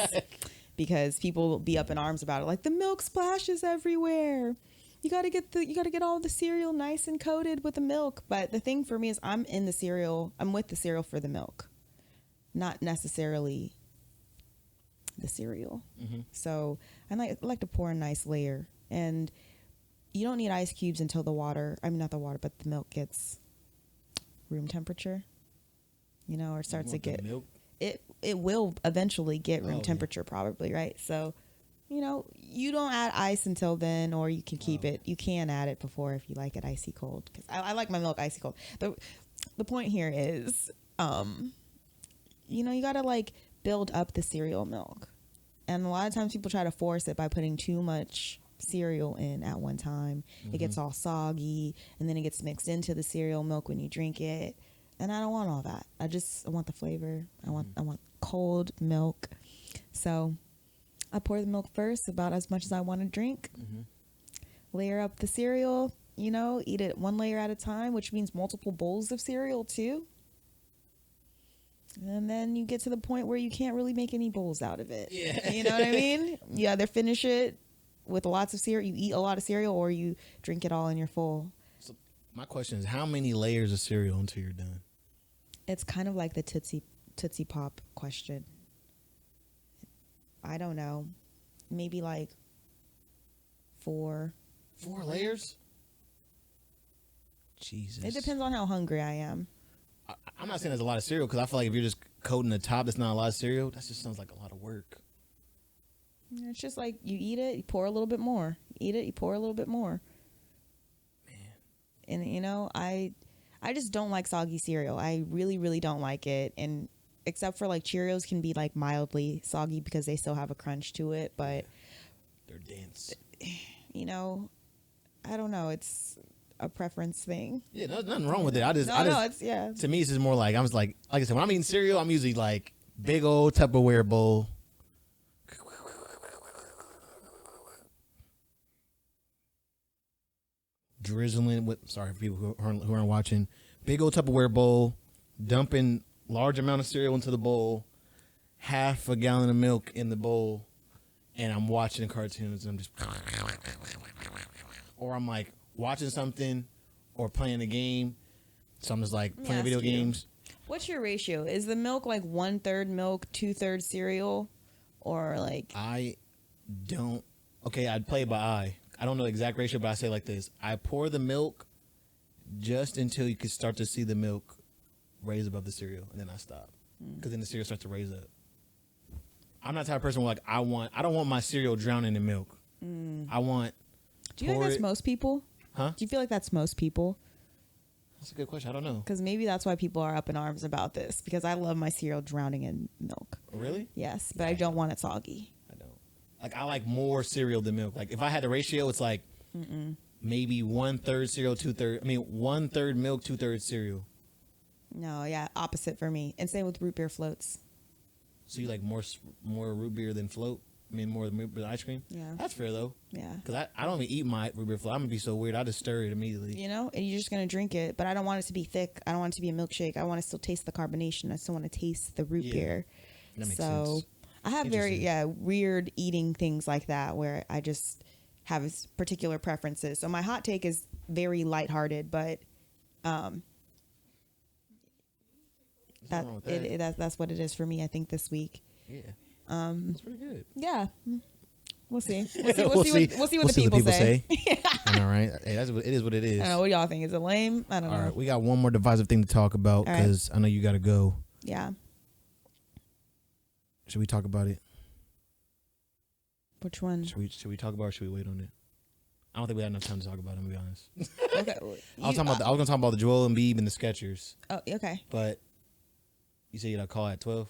because people will be up in arms about it. Like, the milk splashes everywhere. You got to get all the cereal nice and coated with the milk. But the thing for me is I'm with the cereal for the milk, not necessarily the cereal. So I like to pour a nice layer, and you don't need ice cubes until not the water, but the milk gets room temperature, or it starts to get milk. It will eventually get room temperature, probably, right? So, you don't add ice until then, or you can keep it. You can add it before if you like it icy cold, because I like my milk icy cold. The point here is, you got to build up the cereal milk, and a lot of times people try to force it by putting too much cereal in at one time. It gets all soggy, and then it gets mixed into the cereal milk when you drink it, and I don't want all that. I want the flavor. I want cold milk. So I pour the milk first, about as much as I want to drink. Layer up the cereal, eat it one layer at a time, which means multiple bowls of cereal too. And then you get to the point where you can't really make any bowls out of it. Yeah. You know what I mean? You either finish it with lots of cereal, you eat a lot of cereal, or you drink it all and you're full. So my question is, how many layers of cereal until you're done? It's kind of like the Tootsie Pop question. I don't know. Maybe 4. 4 layers? Jesus. It depends on how hungry I am. I'm not saying there's a lot of cereal, because I feel like if you're just coating the top, that's not a lot of cereal. That just sounds like a lot of work. It's just like you eat it, you pour a little bit more. Eat it, you pour a little bit more. Man. And I just don't like soggy cereal. I really, really don't like it. And except for Cheerios can be mildly soggy because they still have a crunch to it, but they're dense. I don't know. It's a preference thing. Yeah, nothing wrong with it. Yeah. To me, it's just more like like I said, when I'm eating cereal, I'm usually big old Tupperware bowl. Drizzling with, sorry for people who aren't watching, big old Tupperware bowl, dumping large amount of cereal into the bowl, half a gallon of milk in the bowl, and I'm watching cartoons, and I'm just, or I'm watching something or playing a game, so I'm just playing video games. What's your ratio? Is the milk 1/3 milk, 2/3 cereal, or I'd play it by eye. I don't know the exact ratio, but I say like this. I pour the milk just until you can start to see the milk raise above the cereal, and then I stop. Because then the cereal starts to raise up. I'm not the type of person where I don't want my cereal drowning in milk. I want... Do you think that's most people? Huh? Do you feel like that's most people? That's a good question. I don't know. Because maybe that's why people are up in arms about this, because I love my cereal drowning in milk. Really? Yes, but I don't want it soggy. I like more cereal than milk. If I had the ratio, it's maybe 1/3 cereal, 2/3. 1/3 milk, 2/3 cereal. No, yeah, opposite for me. And same with root beer floats. So you like more root beer than float? More root beer than ice cream? Yeah. That's fair though. Yeah. Because I don't even eat my root beer float. I'm gonna be so weird. I just stir it immediately. And you're just gonna drink it, but I don't want it to be thick. I don't want it to be a milkshake. I want to still taste the carbonation. I still want to taste the root beer. That makes sense. I have weird eating things like that where I just have particular preferences. So my hot take is very lighthearted, but that's what it is for me. I think this week. Yeah. That's pretty good. Yeah. We'll see. We'll see what the people say. All right. Hey, it is what it is. I don't know. What y'all think? Is it lame? I don't know. All right. We got one more divisive thing to talk about because I know you got to go. Yeah. Should we talk about it? Which one? Should we talk about it or should we wait on it? I don't think we had enough time to talk about it, to be honest. Okay. I was going to talk about the Joel Embiid and the SKETHCERS. Oh, okay. But you said you'd call at 12?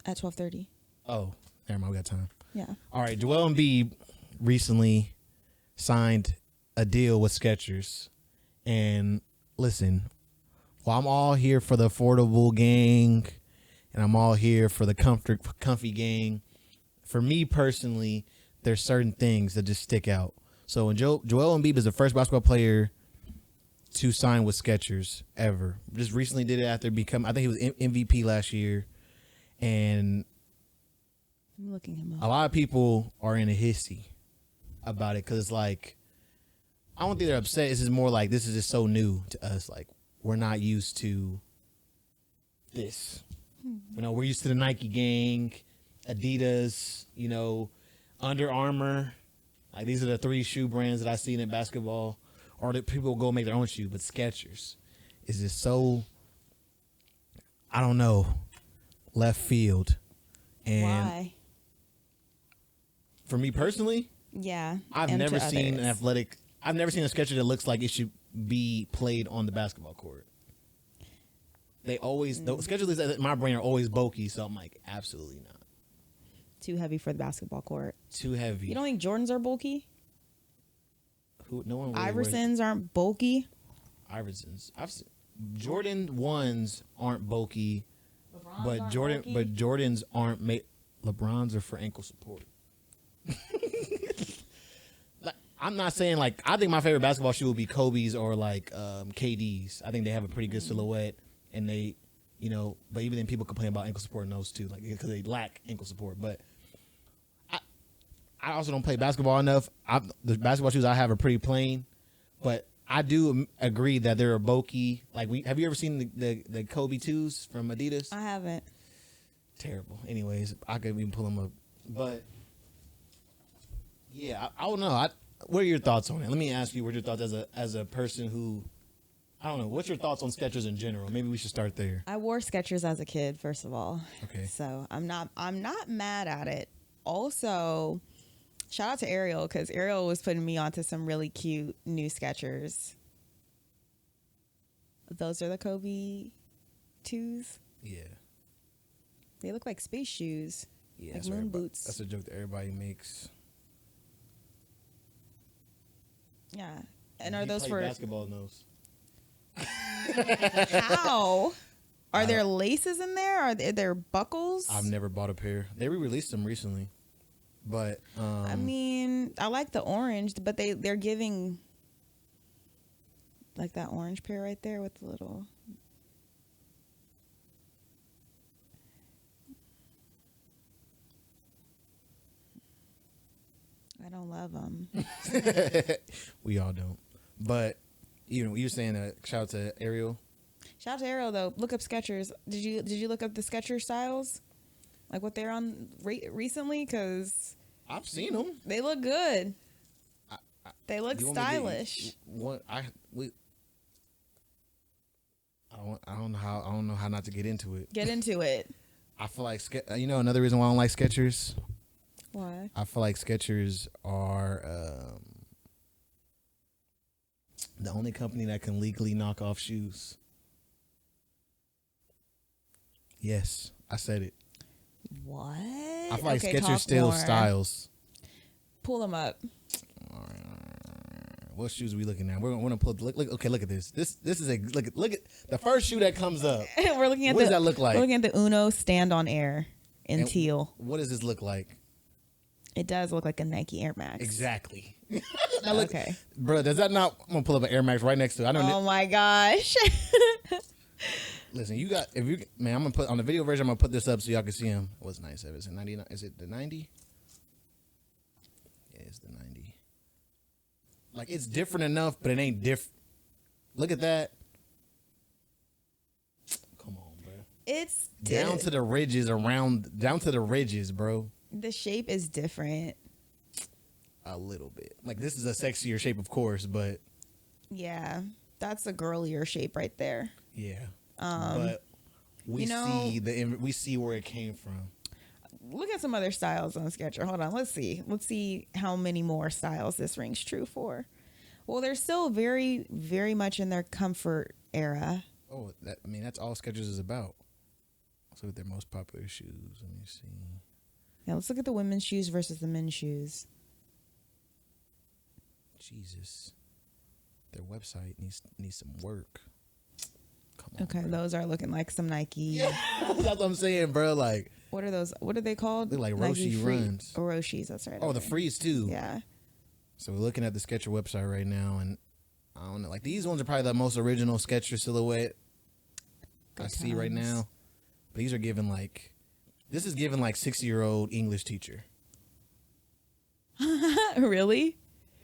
At 12:30. Oh, never mind. We got time. Yeah. All right. Joel Embiid recently signed a deal with SKETHCERS. And listen, while I'm all here for the affordable gang and I'm all here for the comfy gang, for me personally, there's certain things that just stick out. So when Joel Embiid is the first basketball player to sign with SKETHCERS ever. Just recently did it after I think he was MVP last year. And I'm looking him up. A lot of people are in a hissy about it because it's like, I don't think they're upset. It's just more like this is just so new to us. Like, we're not used to this. You know, we're used to the Nike gang, Adidas, you know, Under Armour. Like, these are the 3 shoe brands that I've seen in basketball. Or that people go make their own shoe. But SKETHCERS is just so, I don't know, left field. And why? For me personally, yeah, I've never seen a SKETHCERS that looks like it should be played on the basketball court. They always, the SKETHCERS in my brain are always bulky, so I'm like, absolutely not. Too heavy for the basketball court. Too heavy. You don't think Jordans are bulky? No one. Really Iversons aren't bulky. Iversons. Jordan 1s aren't bulky, but Jordans aren't made. LeBrons are for ankle support. Like, I'm not saying like I think my favorite basketball shoe would be Kobe's or like KD's. I think they have a pretty good silhouette, and they, you know. But even then, people complain about ankle support in those too, like because they lack ankle support. But I also don't play basketball enough. The basketball shoes I have are pretty plain, but I do agree that they're bulky. Like, have you ever seen the Kobe 2s from Adidas? I haven't. Terrible. Anyways, I could even pull them up. But yeah, I don't know. What are your thoughts on it? Let me ask you, what are your thoughts as a person who, I don't know. What's your thoughts on SKETHCERS in general? Maybe we should start there. I wore SKETHCERS as a kid, first of all. Okay. So I'm not mad at it. Also, shout out to Ariel, because Ariel was putting me onto some really cute new SKETHCERS. Those are the Kobe 2s. Yeah. They look like space shoes. Yeah, like moon boots. That's a joke that everybody makes. Yeah. And are those for basketball in those? How? Are there laces in there? Are there buckles? I've never bought a pair. They re-released them recently. But I mean, I like the orange, but they're giving like that orange pair right there with the little. I don't love them. We all don't. But you were saying shout out to Ariel. Shout out to Ariel though. Look up SKETHCERS. Did you look up the SKETHCERS styles? Like what they're on recently? Because I've seen them. They look good. They look stylish. I don't know how not to get into it. Get into it. I feel like another reason why I don't like SKETHCERS. Why? I feel like SKETHCERS are the only company that can legally knock off shoes. Yes, I said it. What? I feel like SKETHCERS still styles. Pull them up. All right. What shoes are we looking at? We're gonna pull. Look, okay, look at this. This is a look at the first shoe that comes up. We're looking at what does that look like? We're looking at the Uno Stand on Air in teal. What does this look like? It does look like a Nike Air Max. Exactly. Okay. Bro, does that not? I'm gonna pull up an Air Max right next to it. Oh my gosh. Listen, you got if you man, I'm gonna put on the video version. I'm gonna put this up so y'all can see him. What's 97? Is it 99? Is it the 90? Yeah, it's the 90. Like it's different enough, but it ain't different. Look at that. Come on, bro. It's down to the ridges down to the ridges, bro. The shape is different. A little bit. Like this is a sexier shape, of course, but yeah, that's a girlier shape right there. Yeah. But we see where it came from. Look at some other styles on Skechers. Hold on, let's see how many more styles this rings true for. Well, they're still very, very much in their comfort era. Oh, that's all Skechers is about. Let's look at their most popular shoes. Let me see. Yeah, let's look at the women's shoes versus the men's shoes. Jesus, their website needs some work. Come on, okay, bro. Those are looking like some Nike. Yeah, that's what I'm saying, bro. Like, what are those? What are they called? They're like Nike Roshi runs. Or Roshis, that's right. Oh, the Frees too. Yeah. So we're looking at the Skechers website right now, and I don't know. Like these ones are probably the most original Skechers silhouette I see right now. But these are given like, this is given like 60-year-old English teacher. Really?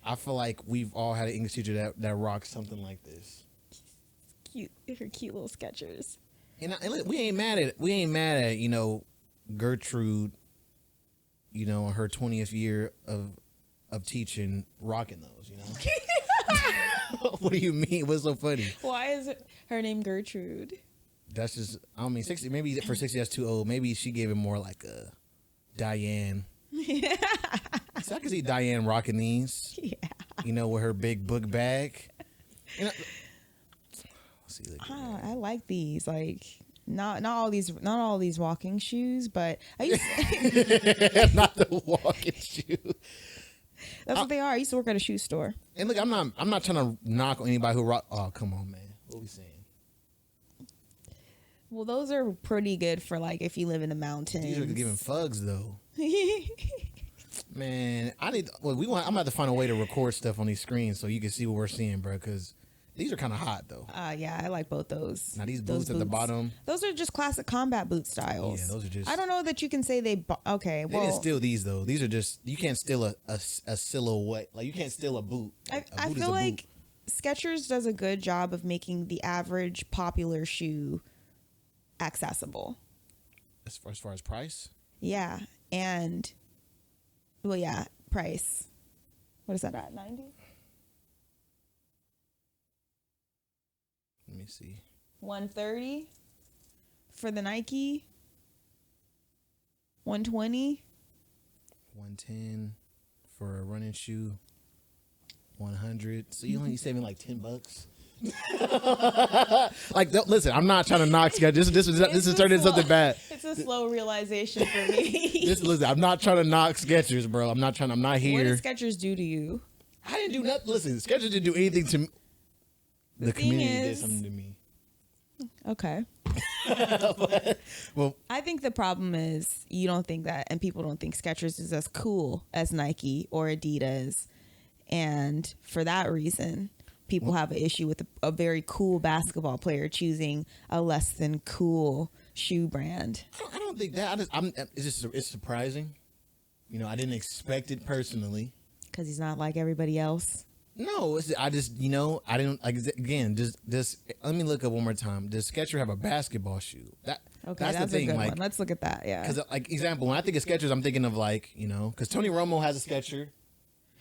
I feel like we've all had an English teacher that rocks something like this. Cute, her cute little Skechers. And we ain't mad at Gertrude, on her 20th year of teaching, rocking those. What do you mean? What's so funny? Why is her name Gertrude? That's just 60. Maybe for 60 that's too old. Maybe she gave it more like a Diane. Yeah. So I can see Diane rocking these. Yeah. With her big book bag. Let's see. I like these. Like not all these walking shoes, but I used to not the walking shoe. That's what they are. I used to work at a shoe store. And look, I'm not trying to knock on anybody who rock. Oh, come on, man. What we saying? Well, those are pretty good for like if you live in the mountains. These are giving fugs though. Man, I'm gonna have to find a way to record stuff on these screens so you can see what we're seeing, bro. Because these are kind of hot though. Yeah, I like both those. Now these boots at the bottom. Those are just classic combat boot styles. Yeah, those are just. I don't know that you can say they. Okay, well, they didn't steal these though. These are just. You can't steal a silhouette. Like you can't steal a boot. I feel like Skechers does a good job of making the average popular shoe accessible. As far as price. Yeah, and. Well, yeah, price. What is that at? 90? Let me see. 130 for the Nike. 120. 110 for a running shoe. 100. So you only saving like $10. Like, listen, I'm not trying to knock Skechers. This is turning into something bad. It's a slow realization for me. Listen, I'm not trying to knock Skechers, bro. I'm not here. What did Skechers do to you? I didn't do nothing. Listen, Skechers didn't do anything to me. The community did something to me. Okay. Well, I think the problem is you don't think that, and people don't think Skechers is as cool as Nike or Adidas. And for that reason, people have an issue with a very cool basketball player choosing a less than cool shoe brand. I don't think that. It's surprising. I didn't expect it personally. Because he's not like everybody else. No, I didn't like. Again, just let me look up one more time. Does Skechers have a basketball shoe? That's the thing. A good like, one. Let's look at that. Yeah. Because example, when I think of Skechers, I'm thinking of because Tony Romo has a Skechers.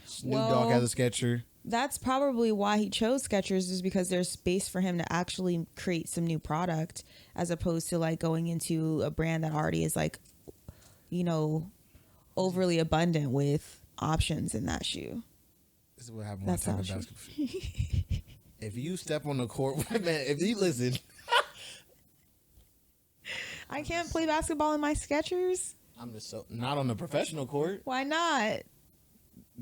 Snoop Dogg has a Skechers. That's probably why he chose Skechers, is because there's space for him to actually create some new product, as opposed to like going into a brand that already is like, overly abundant with options in that shoe. This is what happened when I talk about basketball. If you step on the court, man, if you listen. I can't play basketball in my Skechers. I'm just not on the professional court. Why not?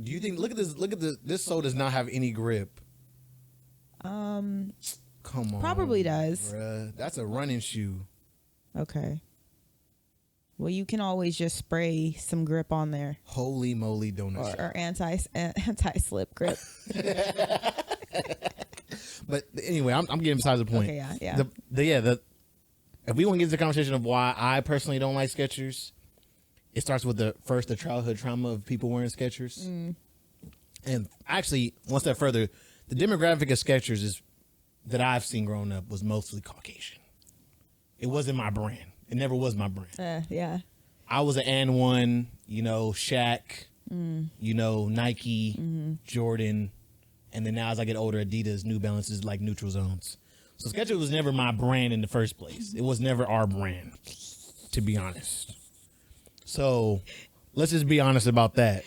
Do you think? Look at this. This sole does not have any grip. Come on. Probably does. Bruh. That's a running shoe. Okay. Well, you can always just spray some grip on there. Holy moly donut. Or anti-slip grip. But anyway, I'm getting besides the point. Okay, yeah. if we want to get into the conversation of why I personally don't like Skechers, it starts with the childhood trauma of people wearing Skechers. And actually, one step further, the demographic of Skechers is that I've seen growing up was mostly Caucasian. It wasn't my brand. It never was my brand. Yeah. I was an N1, Shaq, Nike, Jordan, and then now as I get older, Adidas, New Balances, like neutral zones. So Skechers was never my brand in the first place. It was never our brand, to be honest. So let's just be honest about that.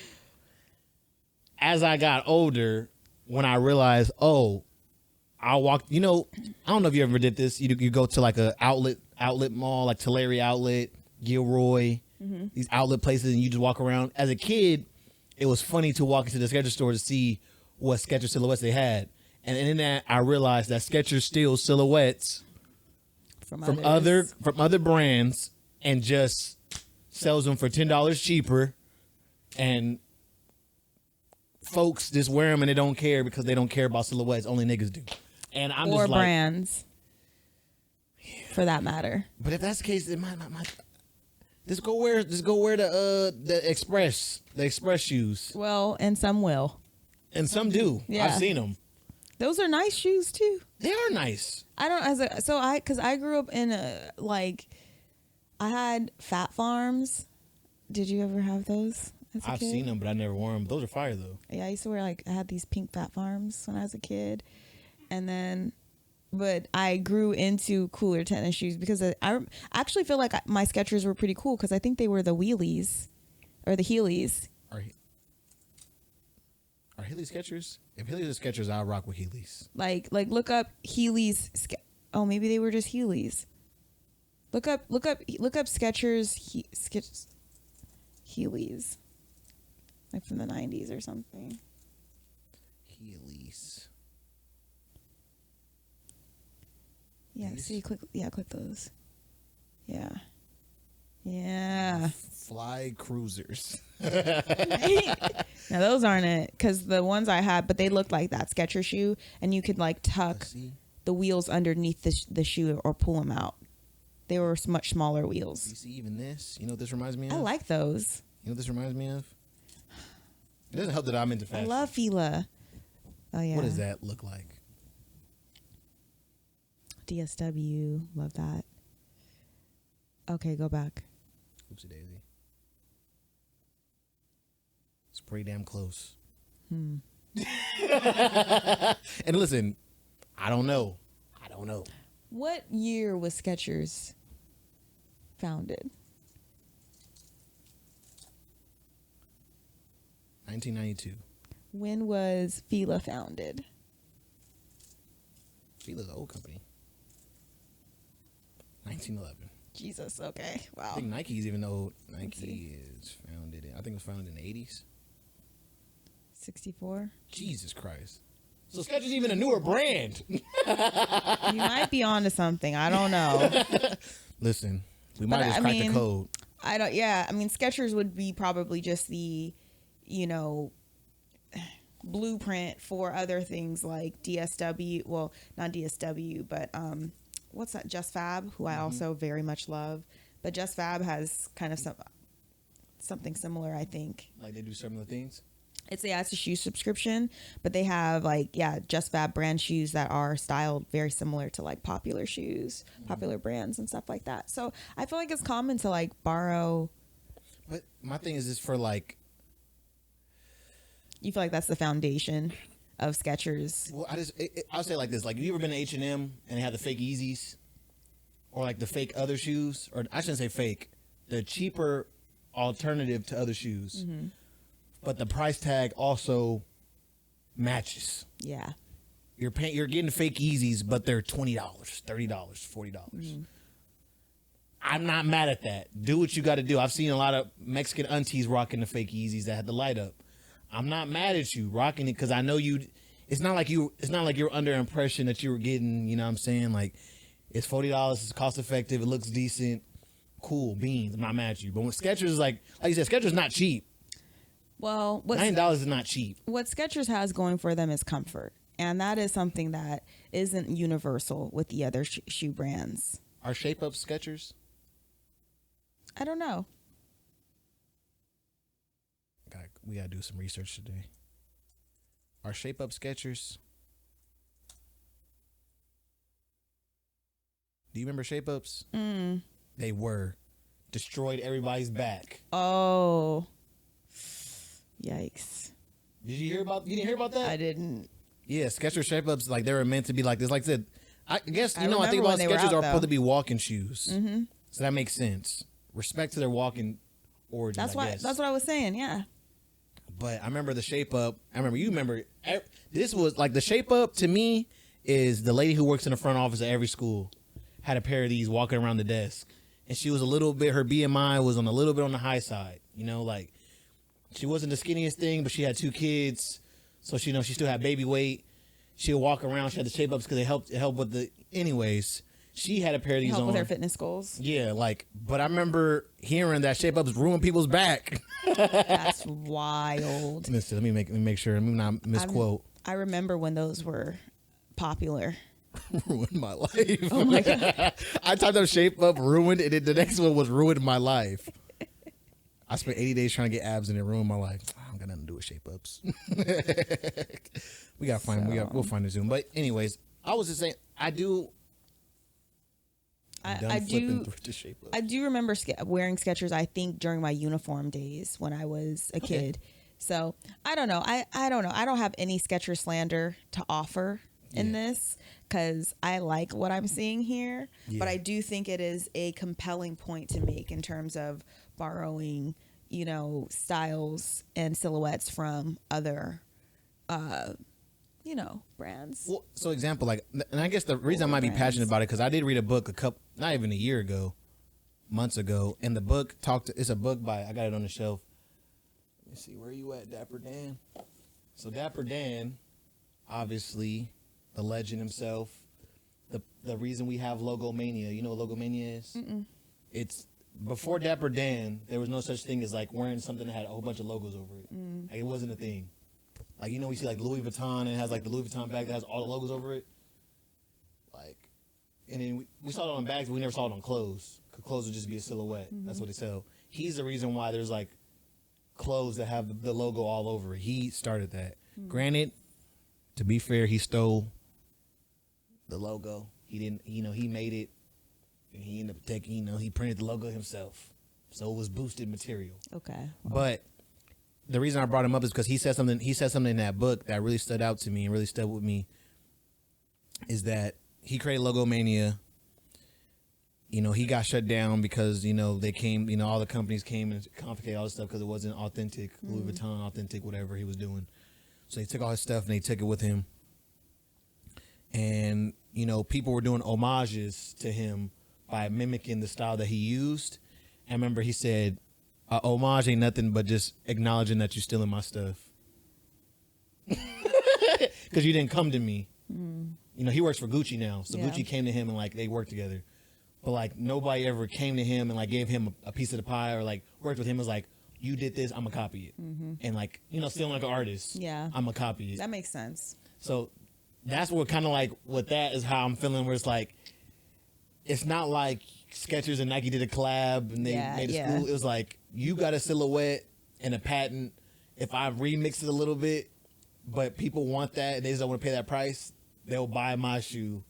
As I got older, when I realized, I walked, I don't know if you ever did this. You go to like a outlet mall, like Tulare Outlet, Gilroy, these outlet places, and you just walk around. As a kid, it was funny to walk into the Skechers store to see what Skechers silhouettes they had. And in that, I realized that Skechers steals silhouettes from other brands and just sells them for $10 cheaper. And folks just wear them and they don't care because they don't care about silhouettes. Only niggas do. And I'm or just like, brands, for that matter. But if that's the case, it might not. Just go wear the Express shoes. Well, and some will. And some do. Yeah. I've seen them. Those are nice shoes too. They are nice. I don't because I grew up in I had Fat Farms. Did you ever have those? I've seen them, but I never wore them. Those are fire though. Yeah, I used to wear I had these pink Fat Farms when I was a kid, and then, but I grew into cooler tennis shoes because I actually feel like my Skechers were pretty cool because I think they were the wheelies, or the Heelys. Are Heelys Skechers? If Heelys are Skechers, I'll rock with Heelys. Like look up Heelys. Oh, maybe they were just Heelys. Look up Skechers Heelys, like from the 90s or something. Heelys. Yeah, Heelys? see, click those. Yeah. Fly Cruisers. Now those aren't it, because the ones I had, but they looked like that Skechers shoe, and you could tuck the wheels underneath the shoe or pull them out. They were much smaller wheels. You see, even this, you know what this reminds me of? I like those. You know what this reminds me of? It doesn't help that I'm into fashion. I love Fila. Oh yeah. What does that look like? DSW, love that. Okay, go back. Oopsie daisy. It's pretty damn close. And listen, I don't know. What year was Skechers founded? 1992. When was Fila founded? Fila's an old company. 1911. Jesus, okay. Wow. I think Nike's even old. Nike is founded I think it was founded in the 80s. 64? Jesus Christ. So Skechers even a newer brand. You might be onto something. I don't know. Listen, we might just crack the code. Skechers would be probably just the, blueprint for other things like DSW. Well, not DSW, but what's that? Just Fab, who I also very much love. But Just Fab has kind of something similar, I think. Like they do similar things? It's a shoe subscription, but they have Just Fab brand shoes that are styled very similar to popular shoes, popular brands and stuff like that. So I feel like it's common to borrow. But my thing is for you feel like that's the foundation of Skechers. Well, I'll say it like this: you ever been to H&M and they have the fake Yeezys, or the fake other shoes, or I shouldn't say fake, the cheaper alternative to other shoes. Mm-hmm. But the price tag also matches. Yeah. You're getting fake Yeezys, but they're $20, $30, $40. Mm-hmm. I'm not mad at that. Do what you got to do. I've seen a lot of Mexican aunties rocking the fake Yeezys that had the light up. I'm not mad at you rocking it because I know you. It's not like you're under impression that you were getting. You know what I'm saying? It's $40. It's cost effective. It looks decent. Cool beans. I'm not mad at you. But when Skechers is like you said, Skechers is not cheap. Well, $9 is not cheap. What Skechers has going for them is comfort, and that is something that isn't universal with the other shoe brands. Are Shape Up Skechers? I don't know. We gotta do some research today. Are Shape Up Skechers? Do you remember Shape Ups? They were. Destroyed everybody's back. Oh. Yikes. Did you hear about? You didn't hear about that? I didn't. Yeah, Skechers Shape Ups, like they were meant to be like this. Like I said, I guess I think remember about when they were Skechers out, are though. supposed to be walking shoes, so that makes sense. Respect to their walking origins. That's I why. guess. That's what I was saying. Yeah. But I remember the Shape Up. You remember. This was like the Shape Up to me is the lady who works in the front office at every school had a pair of these walking around the desk, and she was a little bit. Her BMI was on a little bit on the high side. You know, like she wasn't the skinniest thing, but she had 2 kids, so she she still had baby weight. She'll walk around. She had the Shape Ups because it helped with the. Anyways, she had a pair of these Help on. with her fitness goals. Yeah, like, but I remember hearing that Shape Ups ruin people's back. That's wild. Listen, let me make sure. Let me not misquote. I remember when those were popular. Ruined my life. Oh my God. I typed up Shape Up, ruined, and then the next one was ruined my life. I spent 80 days trying to get abs and it ruined my life. I don't got nothing to do with Shape Ups. We gotta find. We'll find a Zoom. But anyways, I was just saying. I do. I do. To Shape Up. I do remember wearing Skechers. I think during my uniform days when I was a kid. So I don't know. I don't know. I don't have any Skechers slander to offer in this because I like what I'm seeing here. Yeah. But I do think it is a compelling point to make in terms of borrowing, styles and silhouettes from other, brands. Well, so example, like, and I guess the reason I might be passionate about it because I did read a book not even a year ago, months ago, and the book it's a book by, I got it on the shelf. Let me see, where are you at, Dapper Dan? So Dapper Dan, obviously, the legend himself, the reason we have Logomania. You know what Logomania is? Mm-mm. It's before Dapper Dan, there was no such thing as like wearing something that had a whole bunch of logos over it. Like it wasn't a thing. Like, we see like Louis Vuitton and it has like the Louis Vuitton bag that has all the logos over it. Like, and then we saw it on bags, but we never saw it on clothes. Because clothes would just be a silhouette. That's what they sell. He's the reason why there's like clothes that have the logo all over it. He started that. Granted, to be fair, he stole the logo. He didn't, he made it. And he ended up taking, he printed the logo himself. So it was boosted material. Okay. But the reason I brought him up is because he said something in that book that really stood out to me and really stood with me is that he created Logomania. He got shut down because, they came, all the companies came and complicated all this stuff because it wasn't authentic, Louis Vuitton, authentic, whatever he was doing. So he took all his stuff and they took it with him. And, people were doing homages to him by mimicking the style that he used. And remember, he said, homage ain't nothing but just acknowledging that you're stealing my stuff. Because you didn't come to me. He works for Gucci now. So Gucci came to him and like they worked together. But like nobody ever came to him and like gave him a piece of the pie or like worked with him as like, you did this, I'm gonna copy it. And like, stealing like an artist. Yeah. I'm gonna copy it. That makes sense. So that's what kind of like with that is how I'm feeling where it's like, it's not like Skechers and Nike did a collab and they made a school. It was like, you got a silhouette and a patent. If I remix it a little bit, but people want that and they just don't want to pay that price, they'll buy my shoe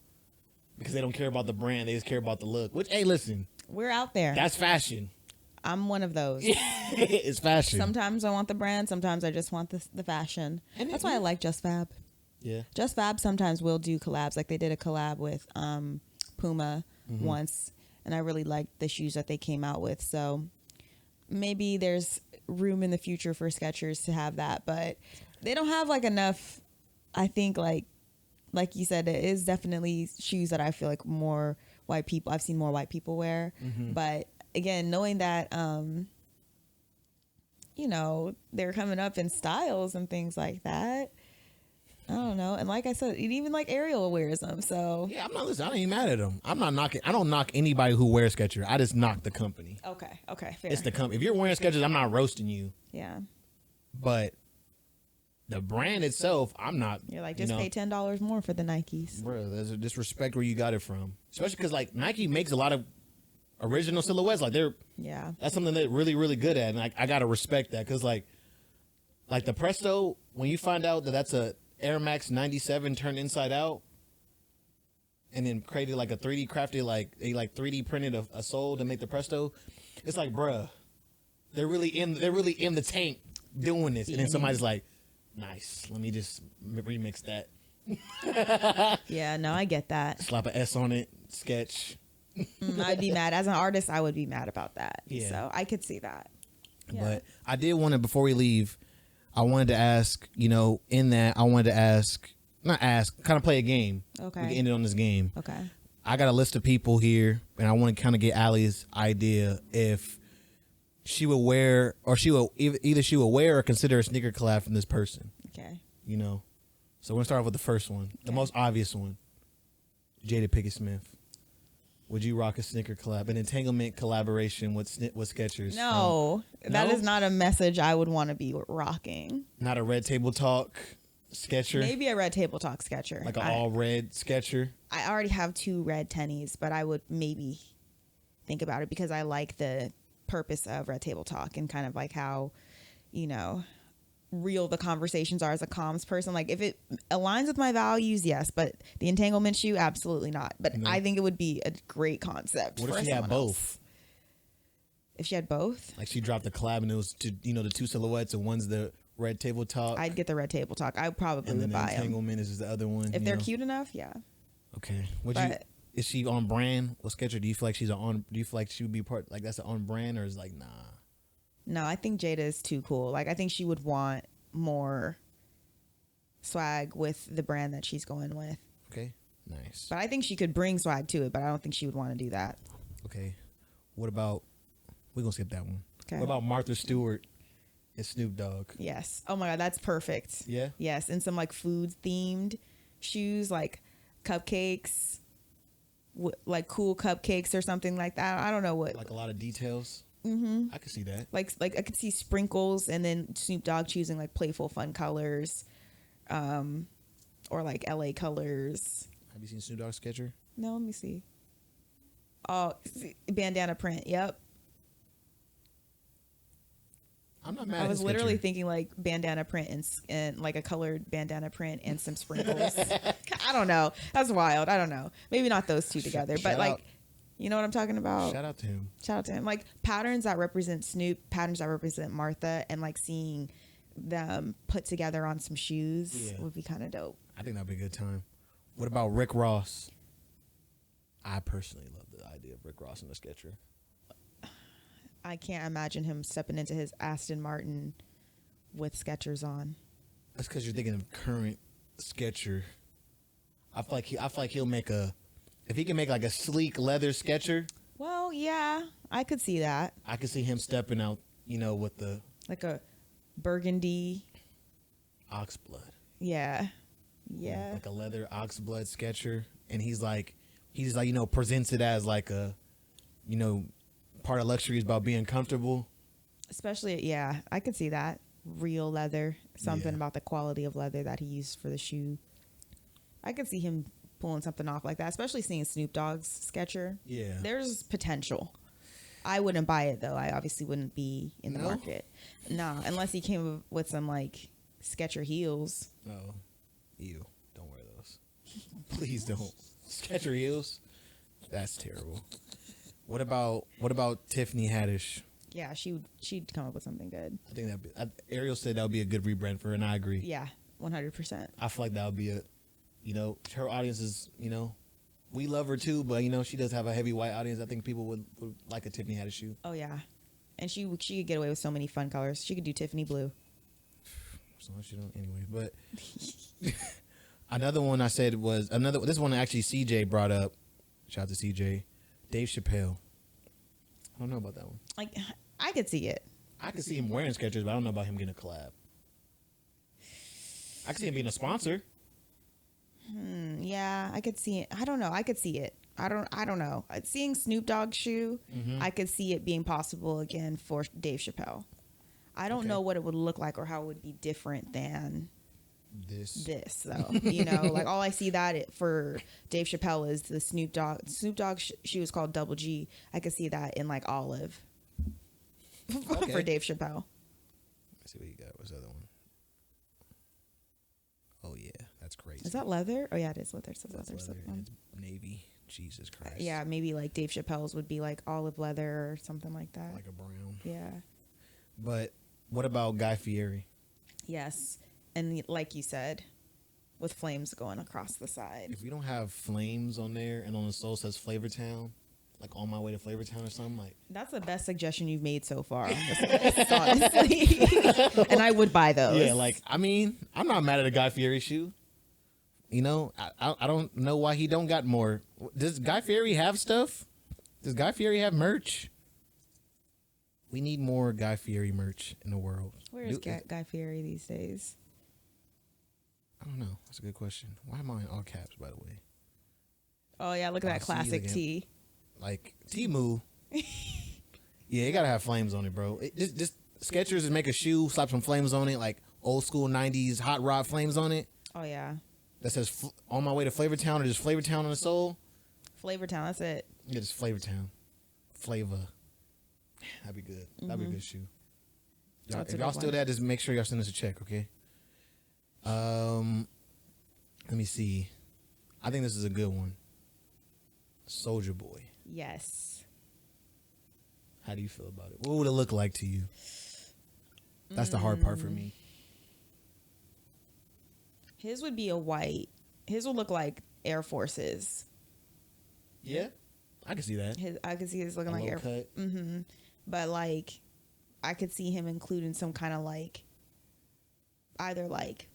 because they don't care about the brand. They just care about the look. Which, hey, listen. We're out there. That's fashion. I'm one of those. It's fashion. Sometimes I want the brand. Sometimes I just want the fashion. And that's why I like Just Fab. Yeah. Just Fab sometimes will do collabs. Like they did a collab with Puma once. And I really liked the shoes that they came out with. So maybe there's room in the future for Skechers to have that. But they don't have like enough, I think, like you said, it is definitely shoes that I feel like more white people, I've seen more white people wear. But again, knowing that, they're coming up in styles and things like that. I don't know. And like I said, even like Ariel wears them. So yeah, I'm not listening. I ain't even mad at them. I'm not knocking. I don't knock anybody who wears Skechers. I just knock the company. Okay, fair. It's the company. If you're wearing Skechers, I'm not roasting you. Yeah. But the brand itself, I'm not. You're like, just pay $10 more for the Nikes. Bro, there's a disrespect where you got it from. Especially because, like, Nike makes a lot of original silhouettes. Like, that's something they're really, really good at. And I got to respect that because, like the Presto, when you find out that that's a Air Max 97 turned inside out and then created like a 3D crafted, like, they like 3D printed a sole to make the Presto, it's like, bruh, they're really in the tank doing this. And then somebody's like, nice, let me just remix that. Yeah, no, I get that. Slap an S on it, sketch. I'd be mad. As an artist, I would be mad about that. Yeah. So I could see that. Yeah. But I did want to, before we leave, I wanted to ask, kind of play a game. Okay. We can end it on this game. Okay. I got a list of people here, and I want to kind of get Allie's idea if she would wear, or either she would wear or consider a sneaker collab from this person. Okay. So we're going to start off with the first one, the most obvious one. Jada Pinkett Smith. Would you rock a sneaker collab, an entanglement collaboration with SKETHCERS? No, that is not a message I would want to be rocking. Not a Red Table Talk Sketcher? Maybe a Red Table Talk Sketcher. Like an all red Sketcher? I already have 2 red tennies, but I would maybe think about it because I like the purpose of Red Table Talk and kind of like how, real the conversations are as a comms person. Like if it aligns with my values, yes, but the entanglement shoe, absolutely not. But no. I think it would be a great concept. What if she had both? Else. If she had both? Like she dropped the collab and it was the 2 silhouettes and one's the Red Table Talk. I'd get the Red Table Talk. I probably would buy them. And the entanglement is the other one. If they're cute enough, yeah. Okay. Is she on brand with Sketcher? Do you feel like she would be part, like that's an on brand, or is like, nah? No, I think Jada is too cool. Like I think she would want more swag with the brand that she's going with. Okay. Nice. But I think she could bring swag to it, but I don't think she would want to do that. Okay. What about, we're going to skip that one. Okay. What about Martha Stewart and Snoop Dogg? Yes. Oh my God, that's perfect. Yeah? Yes. And some like food themed shoes, like cupcakes, like cool cupcakes or something like that. I don't know what. Like a lot of details. Mm-hmm. I could see that. Like I could see sprinkles and then Snoop Dogg choosing like playful, fun colors, or like LA colors. Have you seen Snoop Dogg Sketcher? No, let me see. Oh, bandana print. Yep. I'm not mad. I was literally thinking like bandana print and like a colored bandana print and some sprinkles. I don't know. That's wild. I don't know. Maybe not those two together, but like. You know what I'm talking about? Shout out to him. Like patterns that represent Snoop, patterns that represent Martha, and like seeing them put together on some shoes would be kind of dope. I think that'd be a good time. What about Rick Ross? I personally love the idea of Rick Ross in a Sketcher. I can't imagine him stepping into his Aston Martin with Skechers on. That's because you're thinking of current Sketcher. I feel like he'll make if he can make like a sleek leather Sketcher. Well, yeah, I could see that. I could see him stepping out, with the like a burgundy oxblood. Yeah. Like a leather oxblood Sketcher, and he's like, presents it as like a, part of luxury is about being comfortable. Especially, yeah, I could see that. Real leather, something about the quality of leather that he used for the shoe. I could see him pulling something off like that, especially seeing Snoop Dogg's Sketcher. Yeah. There's potential. I wouldn't buy it, though. I obviously wouldn't be in the market. No, unless he came with some, like, Sketcher heels. Oh. Ew. Don't wear those. Please don't. Sketcher heels? That's terrible. What about Tiffany Haddish? Yeah, she'd come up with something good. I think Ariel said that would be a good rebrand for her, and I agree. Yeah, 100%. I feel like that would be her audience is, we love her too, but she does have a heavy white audience. I think people would like a Tiffany Haddish shoe. Oh yeah, and she could get away with so many fun colors. She could do Tiffany blue. So she don't anyway. But another one I said was this one actually CJ brought up. Shout out to CJ. Dave Chappelle. I don't know about that one. Like I could see it. I could see him wearing Skechers, but I don't know about him getting a collab. I could see him being a sponsor. Yeah, I could see it. I don't know. I could see it. I don't know. Seeing Snoop Dogg's shoe, I could see it being possible again for Dave Chappelle. I don't know what it would look like or how it would be different than this though. Like all I see that for Dave Chappelle is the Snoop Dogg shoe is called Double G. I could see that in like olive for Dave Chappelle. Let's see what you got. What's the other one? Oh yeah, that's crazy. Is that leather? Oh yeah, it is leather. It says leather. It's navy. Jesus Christ. Yeah, maybe like Dave Chappelle's would be like olive leather or something like that. Like a brown. Yeah. But what about Guy Fieri? Yes. And like you said, with flames going across the side. If we don't have flames on there and on the sole says Flavortown, like On My Way to Flavortown or something, like that's the best suggestion you've made so far. Honestly. And I would buy those. Yeah, like I mean, I'm not mad at a Guy Fieri shoe. I don't know why he don't got more. Does Guy Fieri have stuff? Does Guy Fieri have merch? We need more Guy Fieri merch in the world. Where is Guy Fieri these days? I don't know. That's a good question. Why am I in all caps, by the way? Oh yeah, look at that classic tee. Like Temu. Yeah, you gotta have flames on it, bro. Just Skechers is make a shoe, slap some flames on it, like old school '90s hot rod flames on it. Oh yeah. That says On My Way to Flavortown, or just Flavortown on the sole. Flavortown, that's it. Yeah, just Flavortown. Flavor. That'd be good. That'd be a good shoe. If y'all still there, just make sure y'all send us a check, okay? Let me see. I think this is a good one. Soulja Boy. Yes. How do you feel about it? What would it look like to you? That's the hard part for me. His would be a white. His would look like Air Forces. Yeah, I can see that. I could see his looking like Air Force. Mm-hmm. But like, I could see him including some kind of like, either like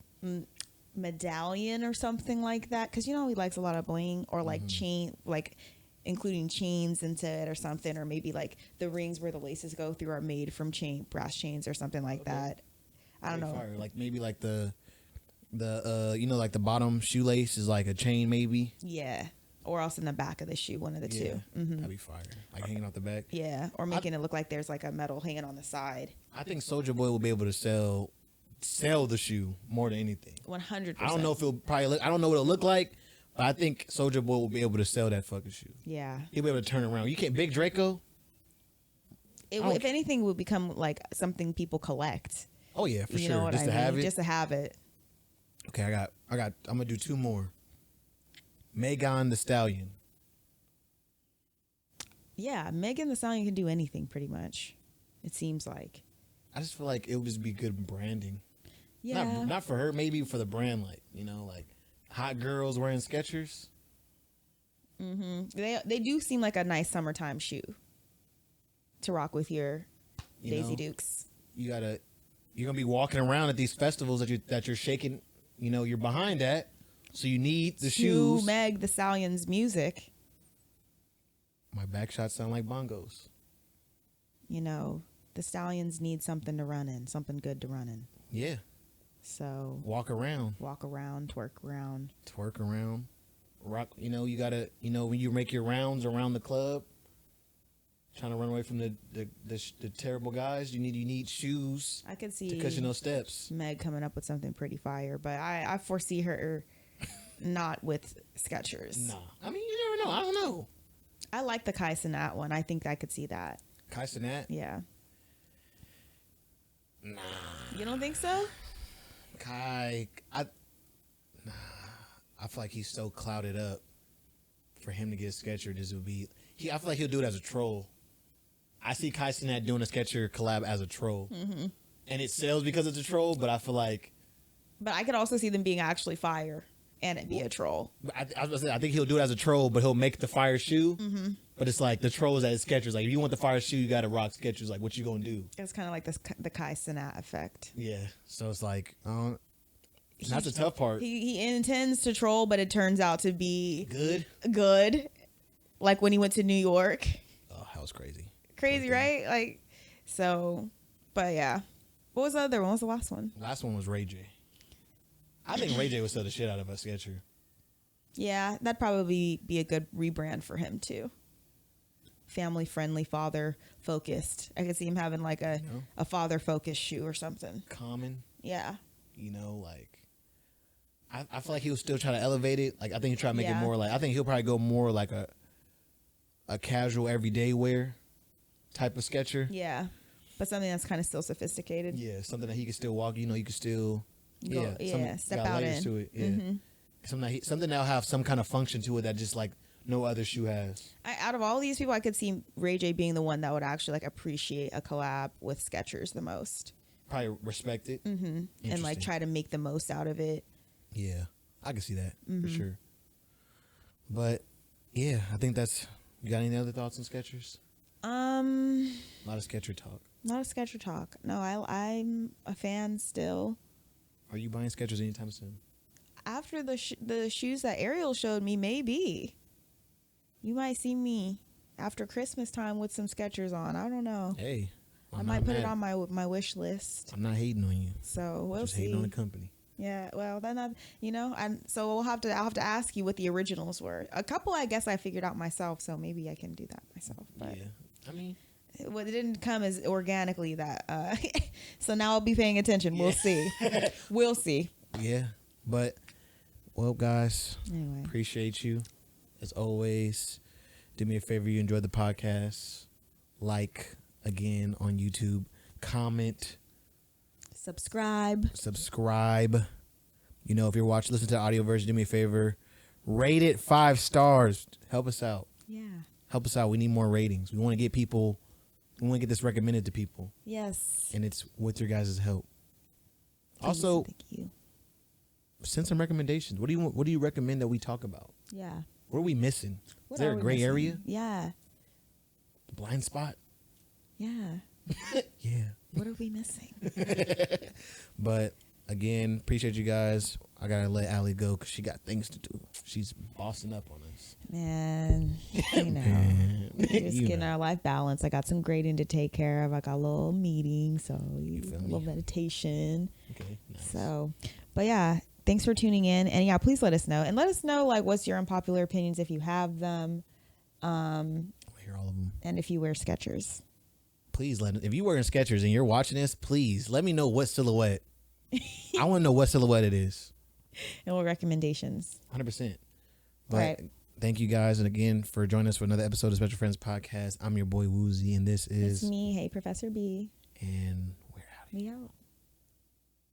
medallion or something like that. Because he likes a lot of bling, or like chain, like including chains into it or something, or maybe like the rings where the laces go through are made from brass chains or something like that. I don't know. Fire. Like maybe like the like the bottom shoelace is like a chain, maybe. Yeah. Or else in the back of the shoe, one of the two. Mm-hmm. That'd be fire. Like hanging off the back. Yeah. Or making it look like there's like a metal hanging on the side. I think Soulja Boy will be able to sell the shoe more than anything. 100%. I don't know if it'll probably I don't know what it'll look like, but I think Soulja Boy will be able to sell that fucking shoe. Yeah. He'll be able to turn around. You can't Big Draco. If anything, it would become like something people collect. Oh yeah, for you sure. Know what Just I to mean? have it. Just to have it. Okay, I'm gonna do two more. Megan Thee Stallion. Yeah, Megan Thee Stallion can do anything pretty much. It seems like. I just feel like it would just be good branding. Yeah. Not for her, maybe for the brand, like like hot girls wearing Skechers. Mm-hmm. They do seem like a nice summertime shoe to rock with your Daisy Dukes. You're gonna be walking around at these festivals that you're shaking. You're behind that, so you need the shoes. Meg Thee Stallion's music. My back shots sound like bongos. The Stallions need something to run in, something good to run in. Yeah. So walk around, twerk around, rock. You gotta, when you make your rounds around the club, trying to run away from the terrible guys, you need shoes. I could see to cushion those steps. Meg coming up with something pretty fire, but I foresee her not with Skechers. Nah, I mean you never know. I don't know. I like the Kai Cenat one. I think I could see that. Kai Cenat? Yeah. Nah. You don't think so? Kai, I feel like he's so clouded up for him to get Skechers. This would be. I feel like he'll do it as a troll. I see Kai Cenat doing a Skechers collab as a troll, and it sells because it's a troll. But I feel like. But I could also see them being actually fire and it be a troll. I was gonna say, I think he'll do it as a troll, but he'll make the fire shoe. Mm-hmm. But it's like the trolls at Skechers. Like if you want the fire shoe, you got to rock Skechers. Like what you gonna do? It's kind of like the Kai Cenat effect. Yeah. So it's like, that's the tough part. He intends to troll, but it turns out to be good. Like when he went to New York. Oh, that was crazy. Crazy, right? Like, so, but yeah. What was the other one? What was the last one? Last one was Ray J. I think Ray J would sell the shit out of a Skechers. Yeah, that'd probably be a good rebrand for him too. family friendly, father focused. I could see him having like a father focused shoe or something. Common. Yeah. You know, like I feel like he'll still try to elevate it. Like I think he'll try to make it more like, I think he'll probably go more like a casual everyday wear type of Sketcher. Yeah. But something that's kind of still sophisticated. Yeah, something that he can still walk. You know, you can still step out in. To it. Yeah. Something that'll have some kind of function to it that just like no other shoe has. Out of all these people, I could see Ray J being the one that would actually like appreciate a collab with Skechers the most. Probably respect it. Mm-hmm. And like try to make the most out of it. Yeah, I can see that for sure. But yeah, I think that's. You got any other thoughts on Skechers? A lot of Sketcher talk. Not a Sketcher talk. No, I'm a fan still. Are you buying Skechers anytime soon? After the shoes that Ariel showed me, maybe. You might see me after Christmas time with some Skechers on. I don't know. Hey, I might put it on my wish list. I'm not hating on you. So we'll just see. Hating on the company. Yeah, well, then so I'll have to ask you what the originals were. A couple, I guess, I figured out myself, so maybe I can do that myself. But yeah, I mean, it didn't come as organically that. So now I'll be paying attention. Yeah. We'll see. We'll see. Yeah, but well, guys, anyway, appreciate you as always. Do me a favor, you enjoyed the podcast. Like again on YouTube, comment. Subscribe. You know, if you're listen to the audio version, do me a favor. Rate it 5 stars. Help us out. Yeah. Help us out. We need more ratings. We want to get this recommended to people. Yes. And it's with your guys' help. Also, thank you. Send some recommendations. What do you recommend that we talk about? Yeah. What are we missing? Is there a gray area? Yeah. The blind spot? Yeah. Yeah. What are we missing? But again, appreciate you guys. I gotta let Allie go because she got things to do. She's bossing up on us. Man, you know, just getting our life balance. I got some grading to take care of. I got a little meeting, so a little meditation. Okay. Nice. So, but yeah, thanks for tuning in. And yeah, please let us know. And let us know like what's your unpopular opinions if you have them. I hear all of them. And if you wear Skechers. Please if you're wearing Skechers and you're watching this, please let me know what silhouette. I want to know what silhouette it is. And what recommendations. 100%. But right. Thank you guys. And again, for joining us for another episode of Special Friends Podcast. I'm your boy Wuzi, and this is... It's me. Hey, Professor B. And we're out. We out.